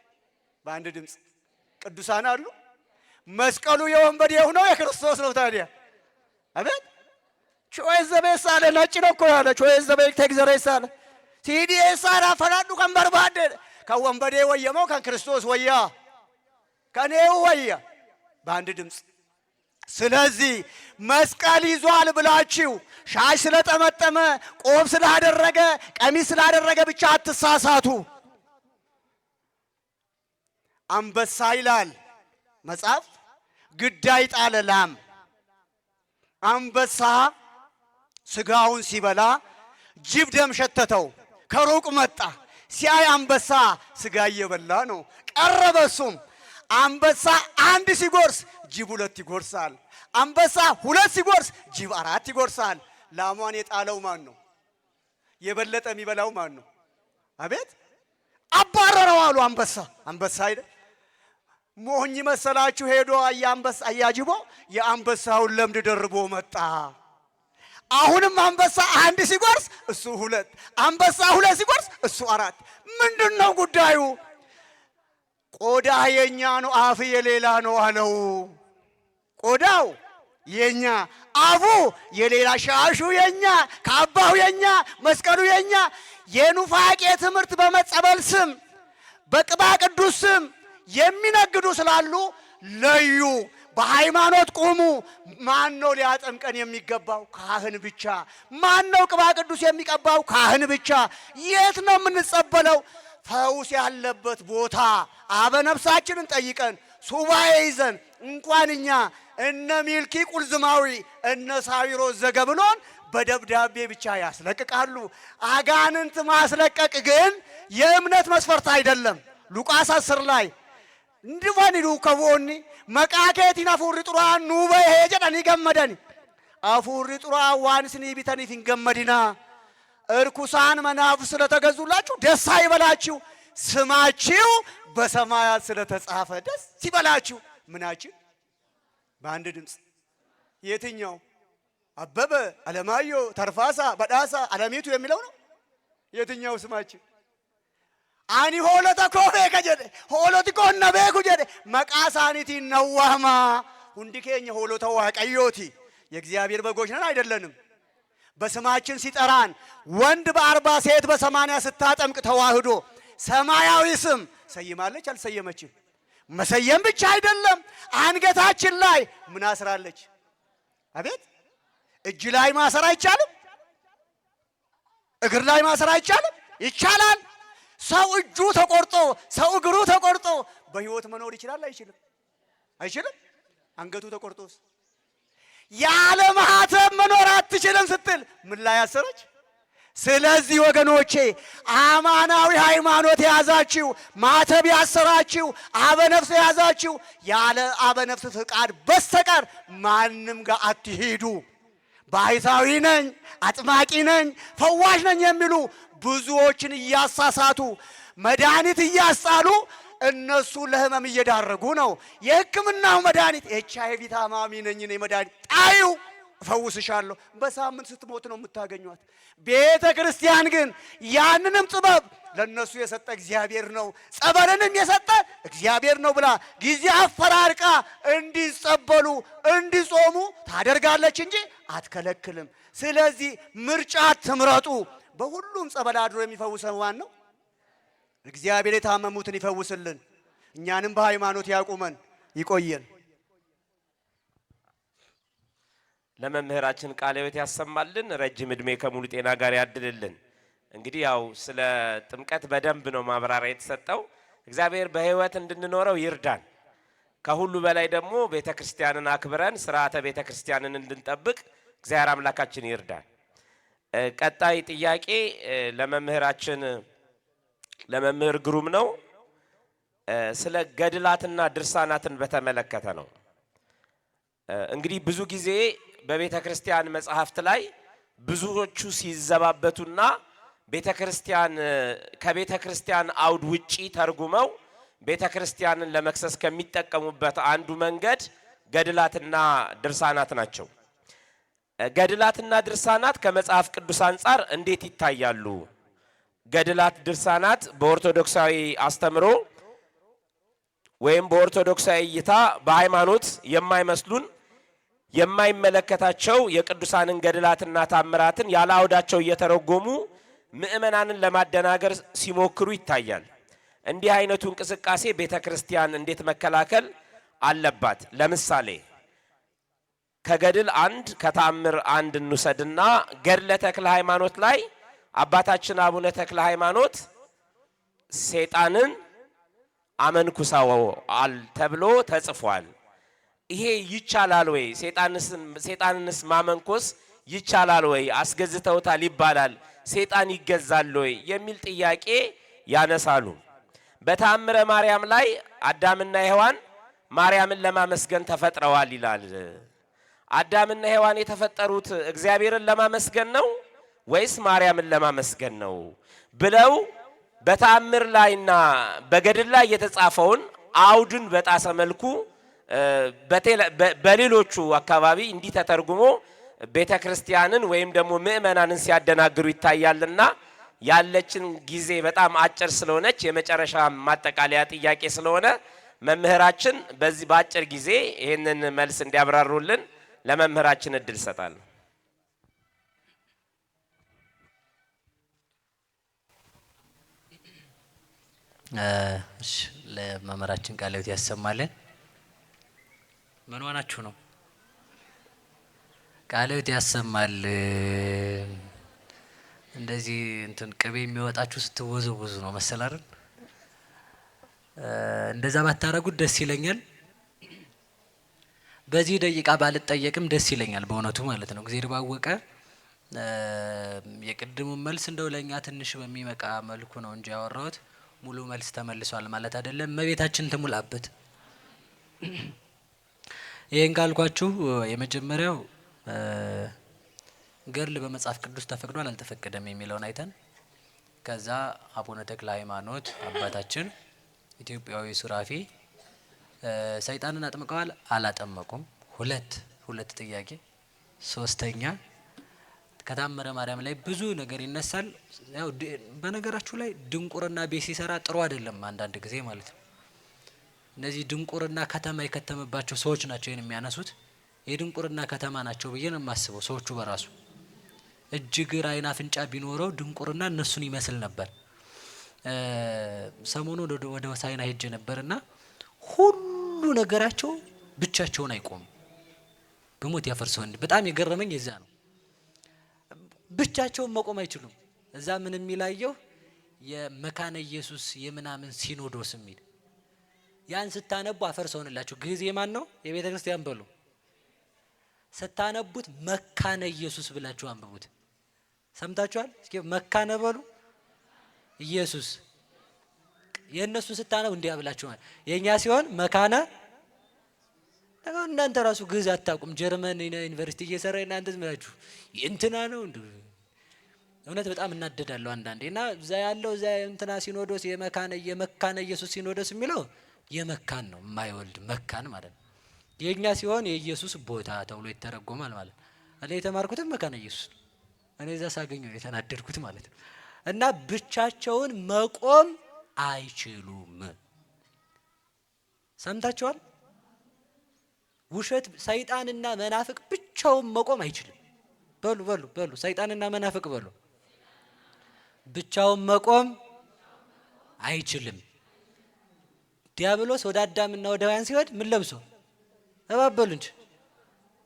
በአንድ ድምፅ ቅዱሳን አሉ። መስቀሉ የወንበዴው ነው የክርስቶስ ነው። ታዲያ አቤት ቾይስ ዘቤስ አለ ነጭ ነው እኮ ያለ ቾይስ ዘቤክ ተግዘሬስ አለ ሲዲኤስ አራ ፈራዱ ከንበርባደ ከወንበዴ ወየመው ከክርስቶስ ወያ ከኔው ወያ በአንድ ድምፅ። ስለዚህ መስቀል ይዟል ብላችሁ ሻሽ ስለጠመጠመ ቆብ ስላደረገ ቀሚስ ስላደረገ ብቻ አትሳሳቱ። አንበሳ ይላል መጽሐፍ ግዳይ ጣለ ላም። አንበሳ ስጋውን ሲበላ ጅብ ደም ሸተተው። ከሩቅ መጣ ሲያይ አንበሳ ስጋ እየበላ ነው። ቀረበ እሱም አንበሳ አንድ ሲጎርስ ጅብ ሁለት ይጎርሳል። አንበሳ ሁለት ሲጎርስ ጅብ አራት ይጎርሳል። ላሟን የጣለው ማን ነው? የበለጠ የሚበላው ማን ነው? አቤት አባረረው አሉ አንበሳ። አንበሳ አይደል ሞኝ መሰላችሁ? ሄዶ አንበሳ አያጅቦ የአንበሳውን ለምድ ደርቦ መጣ። አሁንም አንበሳ አንድ ሲጎርስ እሱ ሁለት፣ አንበሳ ሁለት ሲጎርስ እሱ አራት። ምንድነው ጉዳዩ? ቆዳ የኛ ነው አፍ የሌላ ነው አለው። ቆዳው የኛ አፉ የሌላ፣ ሻሹ የኛ፣ ካባው የኛ፣ መስቀሉ የኛ። የኑፋቄ ትምህርት በመጸበል ስም በቅባ ቅዱስ ስም የሚነግዱ ስላሉ ለዩ። በሃይማኖት ቁሙ። ማን ነው ሊያጠምቀን የሚገባው? ካህን ብቻ። ማን ነው ቅባ ቅዱስ የሚቀባው? ካህን ብቻ። የት ነው የምንጸበለው? ፈውስ ያለበት ቦታ አበነፍሳችንን ጠይቀን ሱባኤ ይዘን እንኳን እኛ እነ ሚልኪ ቁልዝማዊ እነ ሳዊሮስ ዘገብሎን በደብዳቤ ብቻ ያስለቅቃሉ። አጋንንት ማስለቀቅ ግን የእምነት መስፈርት አይደለም። ሉቃስ 10 ላይ እንድፈን ይሉ ከቦኒ መቃኬት ይናፉር ጥሯን ኑበ ሄጀዳኒ ገመደኒ አፉሪ ጥሩ አዋንስኒ ቢተኒ ፊንገመዲና እርኩሳን መናፍስት ስለተገዙላችሁ ደስ አይበላችሁ፣ ስማችሁ በሰማያት ስለተጻፈ ደስ ይበላችሁ። ምናችን በአንድ ድምፅ የትኛው? አበበ፣ አለማየሁ፣ ተርፋሳ፣ በዳሳ፣ አለሚቱ የሚለው ነው። የትኛው ስማችን? አኒ ሆለተ ኮፌ ከጀደ ሆሎቲ ኮነ ቤኩ ጀደ መቃሳኒቲ ነዋህማ ሁንዲ ኬኛ ሆሎተ ዋቀዮቲ የእግዚአብሔር በጎች ነን አይደለንም? በስማችን ሲጠራን ወንድ በ40 ሴት በ80 ስታጠምቅ ተዋህዶ ሰማያዊ ስም ሰይማለች አልሰየመችም? መሰየም ብቻ አይደለም፣ አንገታችን ላይ ምን አስራለች? አቤት! እጅ ላይ ማሰር አይቻልም? እግር ላይ ማሰር አይቻልም? ይቻላል። ሰው እጁ ተቆርጦ ሰው እግሩ ተቆርጦ በህይወት መኖር ይችላል አይችልም? አይችልም። አንገቱ ተቆርጦስ ያለ ማህተም መኖር አትችልም ስትል ምን ላይ አሰረች? ስለዚህ ወገኖቼ አማናዊ ሃይማኖት የያዛችሁ ማህተብ ያሰራችሁ አበነፍስ የያዛችሁ ያለ አበነፍስ ፍቃድ በስተቀር ማንም ጋር አትሄዱ። ባይታዊ ነኝ፣ አጥማቂ ነኝ፣ ፈዋሽ ነኝ የሚሉ ብዙዎችን እያሳሳቱ መድኃኒት እያስጣሉ እነሱ ለህመም እየዳረጉ ነው። የህክምናው መድኃኒት ኤችአይቪ ታማሚ ነኝ እኔ መድኃኒት ጣዩ እፈውስሻለሁ፣ በሳምንት ስትሞት ነው የምታገኟት። ቤተ ክርስቲያን ግን ያንንም ጥበብ ለነሱ የሰጠ እግዚአብሔር ነው፣ ጸበልንም የሰጠ እግዚአብሔር ነው ብላ ጊዜ አፈራርቃ እንዲጸበሉ እንዲጾሙ ታደርጋለች እንጂ አትከለክልም። ስለዚህ ምርጫ ትምረጡ። በሁሉም ጸበል አድሮ የሚፈውሰን ማን ነው? እግዚአብሔር የታመሙትን ይፈውስልን፣ እኛንም በሃይማኖት ያቁመን፣ ይቆየን። ለመምህራችን ቃለ ሕይወት ያሰማልን፣ ረጅም ዕድሜ ከሙሉ ጤና ጋር ያድልልን። እንግዲህ ያው ስለ ጥምቀት በደንብ ነው ማብራሪያ የተሰጠው። እግዚአብሔር በሕይወት እንድንኖረው ይርዳን። ከሁሉ በላይ ደግሞ ቤተክርስቲያንን አክብረን ስርዓተ ቤተክርስቲያንን እንድንጠብቅ እግዚአብሔር አምላካችን ይርዳን። ቀጣይ ጥያቄ ለመምህራችን ለመምህር ግሩም ነው። ስለ ገድላትና ድርሳናትን በተመለከተ ነው። እንግዲህ ብዙ ጊዜ በቤተ ክርስቲያን መጽሐፍት ላይ ብዙዎቹ ሲዘባበቱና ከቤተ ክርስቲያን አውድ ውጪ ተርጉመው ቤተ ክርስቲያንን ለመክሰስ ከሚጠቀሙበት አንዱ መንገድ ገድላትና ድርሳናት ናቸው። ገድላትና ድርሳናት ከመጽሐፍ ቅዱስ አንጻር እንዴት ይታያሉ? ገድላት ድርሳናት በኦርቶዶክሳዊ አስተምሮ ወይም በኦርቶዶክሳዊ እይታ በሃይማኖት የማይመስሉን የማይመለከታቸው የቅዱሳንን ገድላትና ታምራትን ያለ አውዳቸው እየተረጎሙ ምእመናንን ለማደናገር ሲሞክሩ ይታያል። እንዲህ አይነቱ እንቅስቃሴ ቤተ ክርስቲያን እንዴት መከላከል አለባት? ለምሳሌ ከገድል አንድ ከተአምር አንድ እንውሰድና ገድለ ተክለ ሃይማኖት ላይ አባታችን አቡነ ተክለ ሃይማኖት ሰይጣንን አመንኩሳዋል ተብሎ ተጽፏል። ይሄ ይቻላል ወይ? ሰይጣንንስ ማመንኮስ ይቻላል ወይ? አስገዝተውታል ይባላል። ሰይጣን ይገዛል ወይ የሚል ጥያቄ ያነሳሉ። በተአምረ ማርያም ላይ አዳምና ሔዋን ማርያምን ለማመስገን ተፈጥረዋል ይላል። አዳምና ሔዋን የተፈጠሩት እግዚአብሔርን ለማመስገን ነው ወይስ ማርያምን ለማመስገን ነው ብለው በተአምር ላይና በገድል ላይ የተጻፈውን አውድን በጣሰ መልኩ በሌሎቹ አካባቢ እንዲህ ተተርጉሞ ቤተ ክርስቲያንን ወይም ደግሞ ምእመናንን ሲያደናግሩ ይታያልና ያለችን ጊዜ በጣም አጭር ስለሆነች የመጨረሻ ማጠቃለያ ጥያቄ ስለሆነ መምህራችን በዚህ በአጭር ጊዜ ይህንን መልስ እንዲያብራሩልን ለመምህራችን እድል ሰጣለሁ። ለመምህራችን ቃለ ሕይወት ያሰማልን። ምን ሆናችሁ ነው? ቃለ ሕይወት ያሰማል። እንደዚህ እንትን ቅቤ የሚወጣችሁ ስትወዘወዙ ነው መሰል አይደል? እንደዛ ባታረጉት ደስ ይለኛል። በዚህ ደቂቃ ባልጠየቅም ደስ ይለኛል በእውነቱ ማለት ነው። እግዚአብሔር ባወቀ የቅድሙን መልስ እንደው ለኛ ትንሽ በሚመቃ መልኩ ነው እንጂ ያወራሁት ሙሉ መልስ ተመልሷል ማለት አይደለም። እመቤታችን ትሙላበት። ይሄን ካልኳችሁ የመጀመሪያው ገድል በመጽሐፍ ቅዱስ ተፈቅዷል አልተፈቀደም የሚለውን አይተን ከዛ አቡነ ተክለ ሃይማኖት አባታችን ኢትዮጵያዊ ሱራፊ ሰይጣንን አጥምቀዋል አላጠመቁም? ሁለት ጥያቄ። ሶስተኛ ከታምረ ማርያም ላይ ብዙ ነገር ይነሳል። ያው በነገራችሁ ላይ ድንቁርና ቤት ሲሰራ ጥሩ አይደለም አንዳንድ ጊዜ ማለት ነው። እነዚህ ድንቁርና ከተማ የከተመባቸው ሰዎች ናቸው ይሄን የሚያነሱት። የድንቁርና ከተማ ናቸው ብዬ ነው የማስበው። ሰዎቹ በራሱ እጅግር አይን አፍንጫ ቢኖረው ድንቁርና እነሱን ይመስል ነበር። ሰሞኑ ወደ ወሳይና ሄጄ ነበርና ሁሉ ነገራቸው ብቻቸውን አይቆሙም። በሞት ያፈርሰው እንዴ! በጣም የገረመኝ የዛ ነው። ብቻቸውን መቆም አይችሉም። እዛ ምን የሚላየው የመካነ ኢየሱስ የምናምን ሲኖዶስ የሚል ያን ስታነቡ አፈርሰውንላችሁ ግዕዝ የማን ነው? የቤተ ክርስቲያን በሉ። ስታነቡት መካነ ኢየሱስ ብላችሁ አንብቡት። ሰምታችኋል? እስኪ መካነ በሉ ኢየሱስ። የእነሱን ስታነቡ እንዲያ ብላችሁ ማለት የእኛ ሲሆን መካነ እናንተ ራሱ ግዕዝ አታውቁም። ጀርመን ዩኒቨርሲቲ እየሰራ እናንተ ዝምራችሁ እንትና ነው እንዴ? እውነት በጣም እናደዳለሁ አንዳንዴ። እና እዛ ያለው እዛ እንትና ሲኖዶስ የመካነ ኢየሱስ ሲኖዶስ የሚለው የመካን ነው የማይወልድ መካን ማለት ነው። የኛ ሲሆን የኢየሱስ ቦታ ተብሎ ይተረጎማል ማለት ነው። እኔ የተማርኩትም መካነ ኢየሱስ ነው። እኔ እዛ ሳገኘው የተናደድኩት ማለት ነው። እና ብቻቸውን መቆም አይችሉም። ሰምታችኋል? ውሸት ሰይጣንና መናፍቅ ብቻውን መቆም አይችልም። በሉ ሰይጣንና መናፍቅ በሉ ብቻውን መቆም አይችልም። ዲያብሎስ ወደ አዳምና ወደ ሔዋን ሲወድ ምን ለብሶ እባብ በሉ እንጂ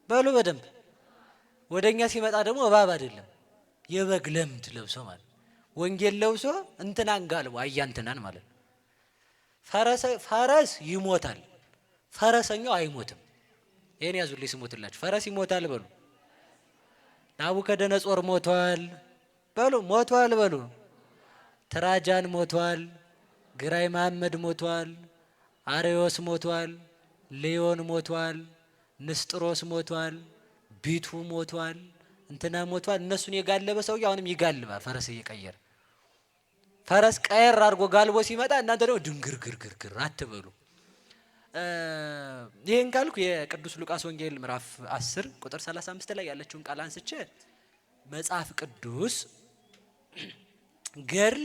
በሉ በደንብ። ወደኛ ሲመጣ ደግሞ እባብ አይደለም የበግ ለምድ ለብሶ ማለት ወንጌል ለብሶ እንትናን ጋልቦ አያንትናን ማለት ነው። ፈረስ ይሞታል፣ ፈረሰኛው አይሞትም። ይሄን ያዙልኝ ስሞትላችሁ። ፈረስ ይሞታል በሉ። ናቡከደነጾር ሞቷል በሉ። ሞቷል በሉ። ትራጃን ሞቷል፣ ግራኝ መሐመድ ሞቷል፣ አሬዎስ ሞቷል፣ ሌዮን ሞቷል፣ ንስጥሮስ ሞቷል፣ ቢቱ ሞቷል፣ እንትና ሞቷል። እነሱን የጋለበ ሰውዬ አሁንም ይጋልባል ፈረስ እየቀየረ። ፈረስ ቀየር አድርጎ ጋልቦ ሲመጣ እናንተ ደግሞ ድንግርግርግር አትበሉ። ይሄን ካልኩ የቅዱስ ሉቃስ ወንጌል ምዕራፍ 10 ቁጥር 35 ላይ ያለችውን ቃል አንስቼ መጽሐፍ ቅዱስ ገድል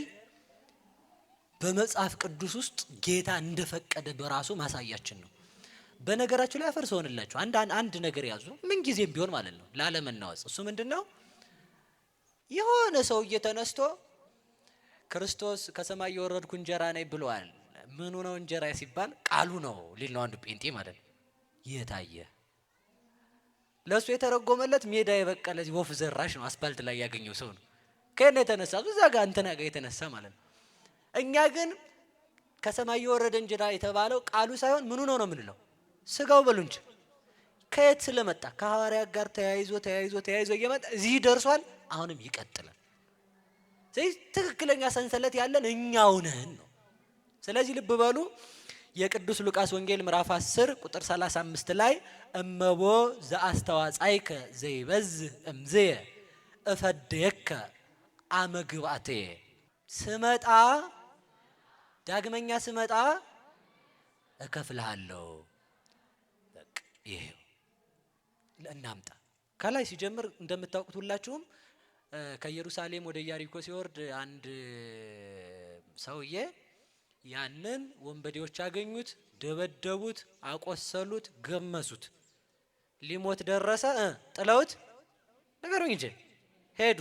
በመጽሐፍ ቅዱስ ውስጥ ጌታ እንደፈቀደ በራሱ ማሳያችን ነው። በነገራችሁ ላይ አፈር ሰውንላችሁ አንድ ነገር ያዙ፣ ምን ጊዜም ቢሆን ማለት ነው ላለመናወጽ። እሱ ምንድነው? የሆነ ሰውዬ ተነስቶ ክርስቶስ ከሰማይ የወረድኩ እንጀራ ነኝ ብሏል። ምኑ ነው እንጀራ ሲባል ቃሉ ነው ሊል ነው አንዱ ጴንጤ ማለት ነው። የታየ ለሱ የተረጎመለት ሜዳ የበቀለ ወፍ ዘራሽ ነው፣ አስፋልት ላይ ያገኘው ሰው ነው። ከነ የተነሳ እዛ ጋር እንትና ጋር የተነሳ ማለት ነው። እኛ ግን ከሰማይ የወረደ እንጀራ የተባለው ቃሉ ሳይሆን ምኑ ነው የምንለው? ስጋው በሉ እንጂ ከየት ስለመጣ ከሐዋርያት ጋር ተያይዞ እየመጣ እዚህ ደርሷል። አሁንም ይቀጥላል። ስለዚህ ትክክለኛ ሰንሰለት ያለን እኛው ነን ነው። ስለዚህ ልብ በሉ የቅዱስ ሉቃስ ወንጌል ምዕራፍ 10 ቁጥር 35 ላይ እመቦ ዘአስተዋጻይከ ዘይበዝህ እምዝየ እፈደየከ አመግባቴ፣ ስመጣ ዳግመኛ ስመጣ እከፍልሃለሁ። በቃ ይሄው እናምጣ። ከላይ ሲጀምር እንደምታውቁት ሁላችሁም ከኢየሩሳሌም ወደ ኢያሪኮ ሲወርድ አንድ ሰውዬ ያንን ወንበዴዎች አገኙት፣ ደበደቡት፣ አቆሰሉት፣ ገመሱት። ሊሞት ደረሰ። ጥለውት ነገሩኝ እንጂ ሄዱ።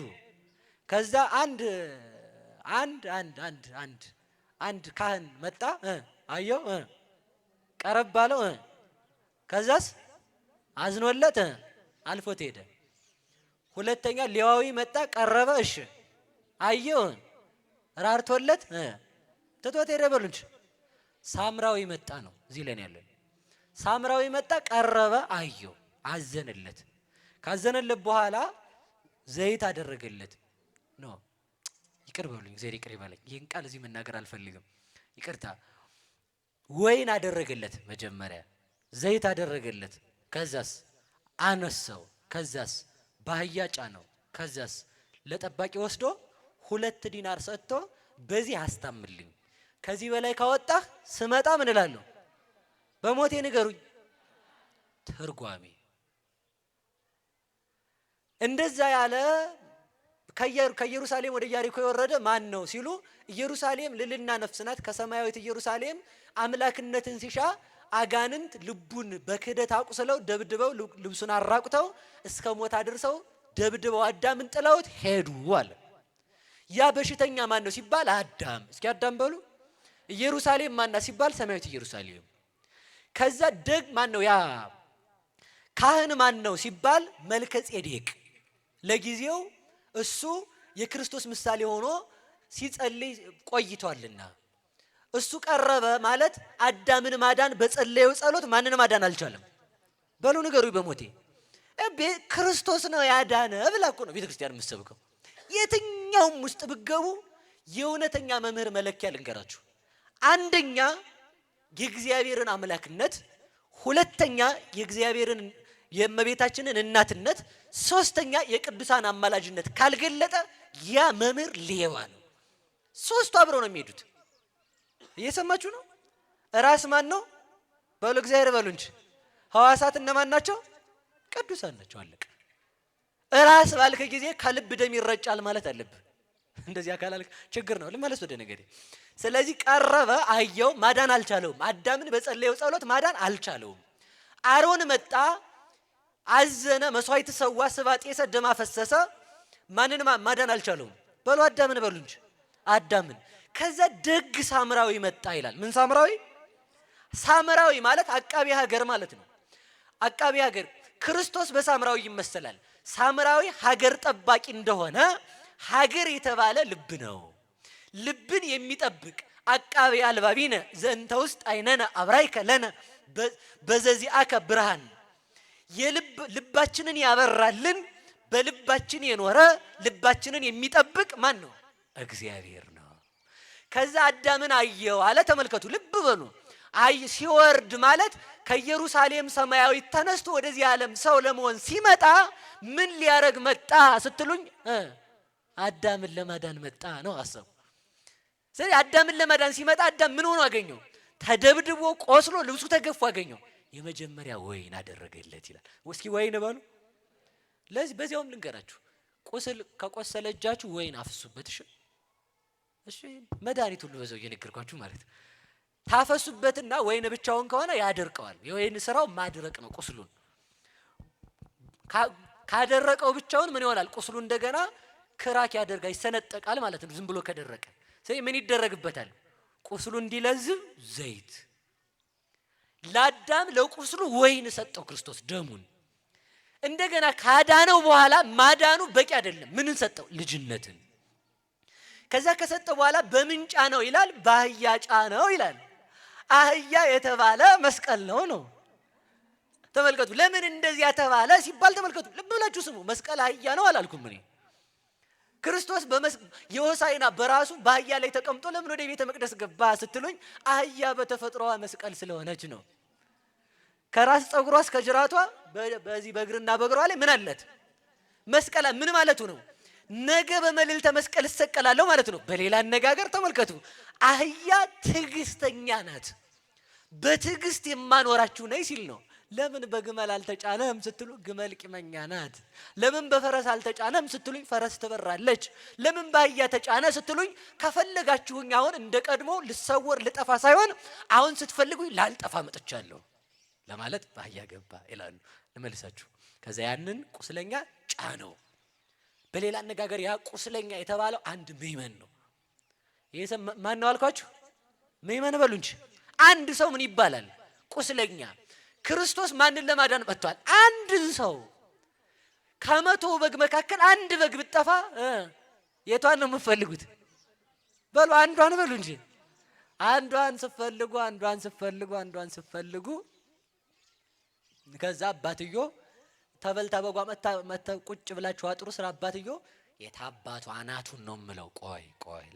ከዛ አንድ ካህን መጣ፣ አየው፣ ቀረብ ባለው፣ ከዛስ አዝኖለት አልፎት ሄደ። ሁለተኛ ሌዋዊ መጣ፣ ቀረበ፣ እሺ አየው፣ ራርቶለት ትቶት ሄደ። በሉ እንጂ ሳምራዊ መጣ ነው እዚህ ላይ ያለን። ሳምራዊ መጣ፣ ቀረበ፣ አየው፣ አዘነለት። ካዘነለት በኋላ ዘይት አደረገለት። ኖ ይቅር በሉኝ፣ እግዚአብሔር ይቅር ይበለኝ። ይህን ቃል እዚህ መናገር አልፈልግም፣ ይቅርታ። ወይን አደረገለት፣ መጀመሪያ ዘይት አደረገለት፣ ከዛስ አነሳው፣ ከዛስ ባህያ ጫነው። ከዛስ ለጠባቂ ወስዶ 2 ዲናር ሰጥቶ በዚህ አስታምልኝ፣ ከዚህ በላይ ካወጣህ ስመጣ ምን እላለሁ በሞቴ ንገሩኝ። ትርጓሜ እንደዛ ያለ ከኢየሩሳሌም ወደ ኢያሪኮ የወረደ ማን ነው ሲሉ ኢየሩሳሌም ልልና ነፍስ ናት። ከሰማያዊት ኢየሩሳሌም አምላክነትን ሲሻ አጋንንት ልቡን በክህደት አቁስለው ደብድበው ልብሱን አራቁተው እስከ ሞት አድርሰው ደብድበው አዳምን ጥለውት ሄዱ አለ። ያ በሽተኛ ማን ነው ሲባል አዳም። እስኪ አዳም በሉ። ኢየሩሳሌም ማን ናት ሲባል ሰማያዊት ኢየሩሳሌም። ከዛ ደግ ማን ነው ያ ካህን ማን ነው ሲባል መልከ ጼዴቅ። ለጊዜው እሱ የክርስቶስ ምሳሌ ሆኖ ሲጸልይ ቆይቷልና እሱ ቀረበ ማለት አዳምን ማዳን በጸለየው ጸሎት ማንንም ማዳን አልቻለም። በሉ ንገሩኝ በሞቴ ክርስቶስ ነው ያዳነ ብላ እኮ ነው ቤተክርስቲያን የምትሰብከው። የትኛውም ውስጥ ብገቡ የእውነተኛ መምህር መለኪያ ልንገራችሁ። አንደኛ የእግዚአብሔርን አምላክነት፣ ሁለተኛ የእግዚአብሔርን የእመቤታችንን እናትነት፣ ሶስተኛ የቅዱሳን አማላጅነት ካልገለጠ ያ መምህር ሌባ ነው። ሶስቱ አብረው ነው የሚሄዱት። እየሰማችሁ ነው? ራስ ማን ነው በሉ? እግዚአብሔር በሉ እንጂ። ሐዋሳት እነማን ናቸው? ቅዱሳን ናቸው። አለቀ። ራስ ባልከ ጊዜ ከልብ ደም ይረጫል ማለት አለብህ። እንደዚህ አካላልክ ችግር ነው። ልመለስ ወደ ነገሬ። ስለዚህ ቀረበ፣ አየው፣ ማዳን አልቻለውም። አዳምን በጸለየው ጸሎት ማዳን አልቻለውም። አሮን መጣ፣ አዘነ፣ መስዋዕት ሰዋ፣ ስባ ጤሰ፣ ደም አፈሰሰ። ማንን ማዳን አልቻለውም? በሉ አዳምን በሉ እንጂ አዳምን። ከዛ ደግ ሳምራዊ መጣ ይላል። ምን ሳምራዊ? ሳምራዊ ማለት አቃቢ ሀገር ማለት ነው። አቃቢ ሀገር ክርስቶስ በሳምራዊ ይመሰላል። ሳምራዊ ሀገር ጠባቂ እንደሆነ ሀገር የተባለ ልብ ነው። ልብን የሚጠብቅ አቃቢ አልባቢነ ዘንተ ውስጥ አይነነ አብራይከ ለነ በዘዚአከ ብርሃን፣ ልባችንን ያበራልን በልባችን የኖረ ልባችንን የሚጠብቅ ማን ነው? እግዚአብሔር ነው። ከዛ አዳምን አየው አለ። ተመልከቱ፣ ልብ በሉ። ሲወርድ ማለት ከኢየሩሳሌም ሰማያዊት ተነስቶ ወደዚህ ዓለም ሰው ለመሆን ሲመጣ ምን ሊያረግ መጣ ስትሉኝ አዳምን ለማዳን መጣ ነው አሰቡ። ስለዚህ አዳምን ለማዳን ሲመጣ አዳም ምን ሆኖ አገኘው? ተደብድቦ ቆስሎ ልብሱ ተገፎ አገኘው። የመጀመሪያ ወይን አደረገለት ይላል። እስኪ ወይን በሉ። ለዚህ በዚያውም ልንገራችሁ፣ ቁስል ከቆሰለ እጃችሁ ወይን አፍሱበት። እሺ መድኃኒት ሁሉ በዛው እየነገርኳችሁ ማለት ነው። ታፈሱበትና ወይን ብቻውን ከሆነ ያደርቀዋል። የወይን ስራው ማድረቅ ነው ቁስሉን። ካደረቀው ብቻውን ምን ይሆናል? ቁስሉ እንደገና ክራክ ያደርጋል፣ ይሰነጠቃል ማለት ነው። ዝም ብሎ ከደረቀ ስለዚህ ምን ይደረግበታል? ቁስሉ እንዲለዝብ ዘይት። ለአዳም ለቁስሉ ወይን ሰጠው ክርስቶስ ደሙን። እንደገና ካዳነው በኋላ ማዳኑ በቂ አይደለም። ምንን ሰጠው? ልጅነትን። ከዛ ከሰጠው በኋላ በምን ጫነው ይላል? በአህያ ጫነው ይላል። አህያ የተባለ መስቀል ነው። ተመልከቱ። ለምን እንደዚያ ተባለ ሲባል ተመልከቱ፣ ልብ ብላችሁ ስሙ። መስቀል አህያ ነው አላልኩም እኔ። ክርስቶስ የሆሳዕና በራሱ በአህያ ላይ ተቀምጦ ለምን ወደ ቤተ መቅደስ ገባ ስትሉኝ አህያ በተፈጥሮዋ መስቀል ስለሆነች ነው። ከራስ ፀጉሯ እስከ ጅራቷ በዚህ በእግርና በእግሯ ላይ ምን አለት? መስቀል። ምን ማለቱ ነው? ነገ በመልዕልተ መስቀል እሰቀላለሁ ማለት ነው። በሌላ አነጋገር ተመልከቱ፣ አህያ ትዕግስተኛ ናት። በትዕግስት የማኖራችሁ ነኝ ሲል ነው። ለምን በግመል አልተጫነም ስትሉ ግመል ቂመኛ ናት። ለምን በፈረስ አልተጫነም ስትሉኝ ፈረስ ትበራለች። ለምን በአህያ ተጫነ ስትሉኝ ከፈለጋችሁኝ አሁን እንደ ቀድሞ ልሰወር ልጠፋ ሳይሆን አሁን ስትፈልጉኝ ላልጠፋ መጥቻለሁ ለማለት በአህያ ገባ ይላሉ። ልመልሳችሁ። ከዛ ያንን ቁስለኛ ጫነው። በሌላ አነጋገር ያ ቁስለኛ የተባለው አንድ ምእመን ነው። ይሄ ማን ነው አልኳችሁ? ምእመን በሉ እንጂ። አንድ ሰው ምን ይባላል? ቁስለኛ። ክርስቶስ ማንን ለማዳን መጥቷል? አንድን ሰው። ከመቶ በግ መካከል አንድ በግ ብትጠፋ የቷን ነው የምትፈልጉት? በሉ አንዷን በሉ እንጂ። አንዷን ስትፈልጉ ከዛ አባትዮ ተበልታ በጓ መታ ቁጭ ብላችሁ አጥሩ ስራ አባትዮ የታባቱ አናቱን ነው የምለው። ቆይ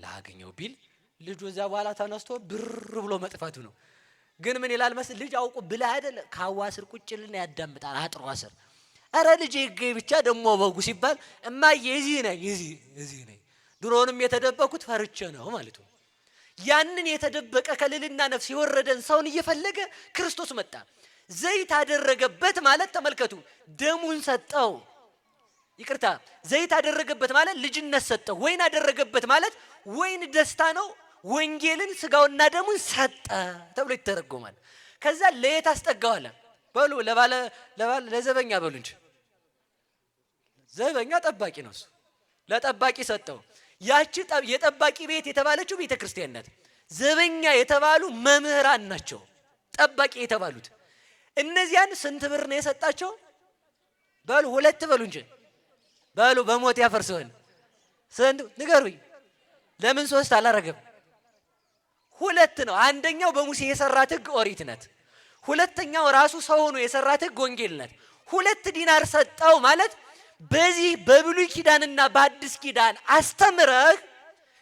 ላገኘው ቢል ልጁ እዛ በኋላ ተነስቶ ብር ብሎ መጥፋቱ ነው። ግን ምን ይላል መስል ልጅ አውቁ ብላ አይደለ ካዋ ስር ቁጭ ልና ያዳምጣል። አጥሯ ስር አረ ልጄ ይገኝ ብቻ ደግሞ በጉ ሲባል እማዬ እዚህ ነኝ እዚህ ነኝ። ድሮንም የተደበኩት ፈርቼ ነው ማለት ነው። ያንን የተደበቀ ከልልና ነፍስ የወረደን ሰውን እየፈለገ ክርስቶስ መጣ። ዘይት አደረገበት ማለት ተመልከቱ፣ ደሙን ሰጠው። ይቅርታ፣ ዘይት አደረገበት ማለት ልጅነት ሰጠው። ወይን አደረገበት ማለት ወይን ደስታ ነው። ወንጌልን ስጋውና ደሙን ሰጠ ተብሎ ይተረጎማል። ከዛ ለየት አስጠጋዋለ። በሉ ለዘበኛ በሉ እንጂ ዘበኛ ጠባቂ ነው። እሱ ለጠባቂ ሰጠው። ያቺ የጠባቂ ቤት የተባለችው ቤተ ክርስቲያን ናት። ዘበኛ የተባሉ መምህራን ናቸው ጠባቂ የተባሉት። እነዚያን ስንት ብር ነው የሰጣቸው? በሉ ሁለት በሉ እንጂ በሉ በሞት ያፈርሰውን ስንት ንገሩኝ። ለምን ሶስት አላረገም? ሁለት ነው። አንደኛው በሙሴ የሰራት ሕግ ኦሪት ናት። ሁለተኛው ራሱ ሰው ሆኖ የሰራት ሕግ ወንጌል ናት። 2 ዲናር ሰጠው ማለት በዚህ በብሉይ ኪዳንና በአዲስ ኪዳን አስተምረህ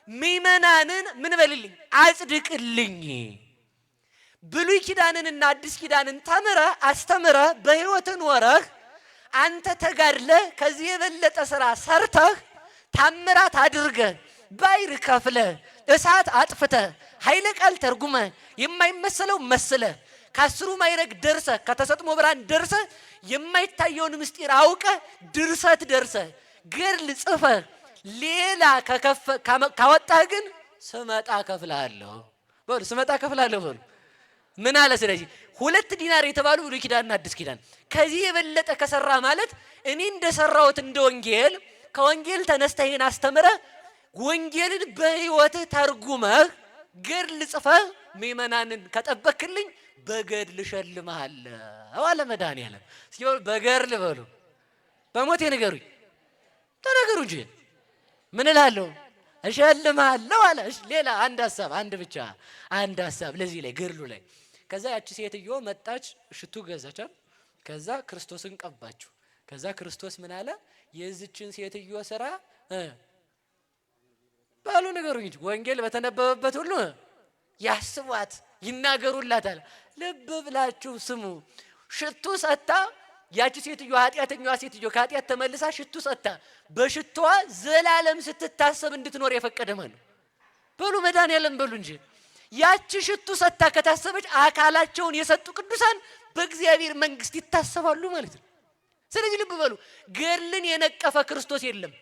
ምእመናንን ምን በልልኝ አጽድቅልኝ። ብሉይ ኪዳንንና አዲስ ኪዳንን ተምረህ አስተምረህ በሕይወት ኖረህ አንተ ተጋድለህ ከዚህ የበለጠ ስራ ሰርተህ ታምራት አድርገህ ባይር ከፍለህ እሳት አጥፍተህ ኃይለ ቃል ተርጉመህ የማይመሰለው መስለህ ከአስሩ ማይረግ ደርሰህ ከተሰጥሞ ብርሃን ደርሰህ የማይታየውን ምስጢር አውቀህ ድርሰት ደርሰህ ገድል ጽፈህ ሌላ ካወጣህ ግን ስመጣ ከፍልሃለሁ በሉ። ስመጣ ከፍልሃለሁ በሉ። ምን አለ? ስለዚህ 2 ዲናር የተባሉ ብሉይ ኪዳንና አዲስ ኪዳን ከዚህ የበለጠ ከሰራ ማለት እኔ እንደሰራሁት እንደ ወንጌል ከወንጌል ተነስተህ ይሄን አስተምረህ ወንጌልን በሕይወትህ ተርጉመህ ገድል ጽፈህ ምእመናንን ከጠበክልኝ በገድል እሸልምሃለሁ አለ መድኃኒዓለም። እስኪ በገድል በሉ። በሞቴ ንገሩኝ፣ ተናገሩ እንጂ ምን እላለሁ? እሸልምሃለሁ አለ። ሌላ አንድ ሀሳብ፣ አንድ ብቻ አንድ ሀሳብ ለዚህ ላይ ገድሉ ላይ። ከዛ ያቺ ሴትዮ መጣች፣ ሽቱ ገዛቻል። ከዛ ክርስቶስን ቀባችሁ። ከዛ ክርስቶስ ምን አለ? የዚችን ሴትዮ ስራ ባሉ ነገሩኝ እንጂ ወንጌል በተነበበበት ሁሉ ያስቧት ይናገሩላታል። ልብ ብላችሁ ስሙ። ሽቱ ሰታ ያቺ ሴትዮ ኃጢአተኛዋ ሴትዮ ከኃጢአት ተመልሳ ሽቱ ሰታ በሽቷ ዘላለም ስትታሰብ እንድትኖር የፈቀደ ማን ነው? በሉ መድኃኒዓለም በሉ እንጂ። ያቺ ሽቱ ሰታ ከታሰበች አካላቸውን የሰጡ ቅዱሳን በእግዚአብሔር መንግስት ይታሰባሉ ማለት ነው። ስለዚህ ልብ በሉ፣ ገድልን የነቀፈ ክርስቶስ የለም።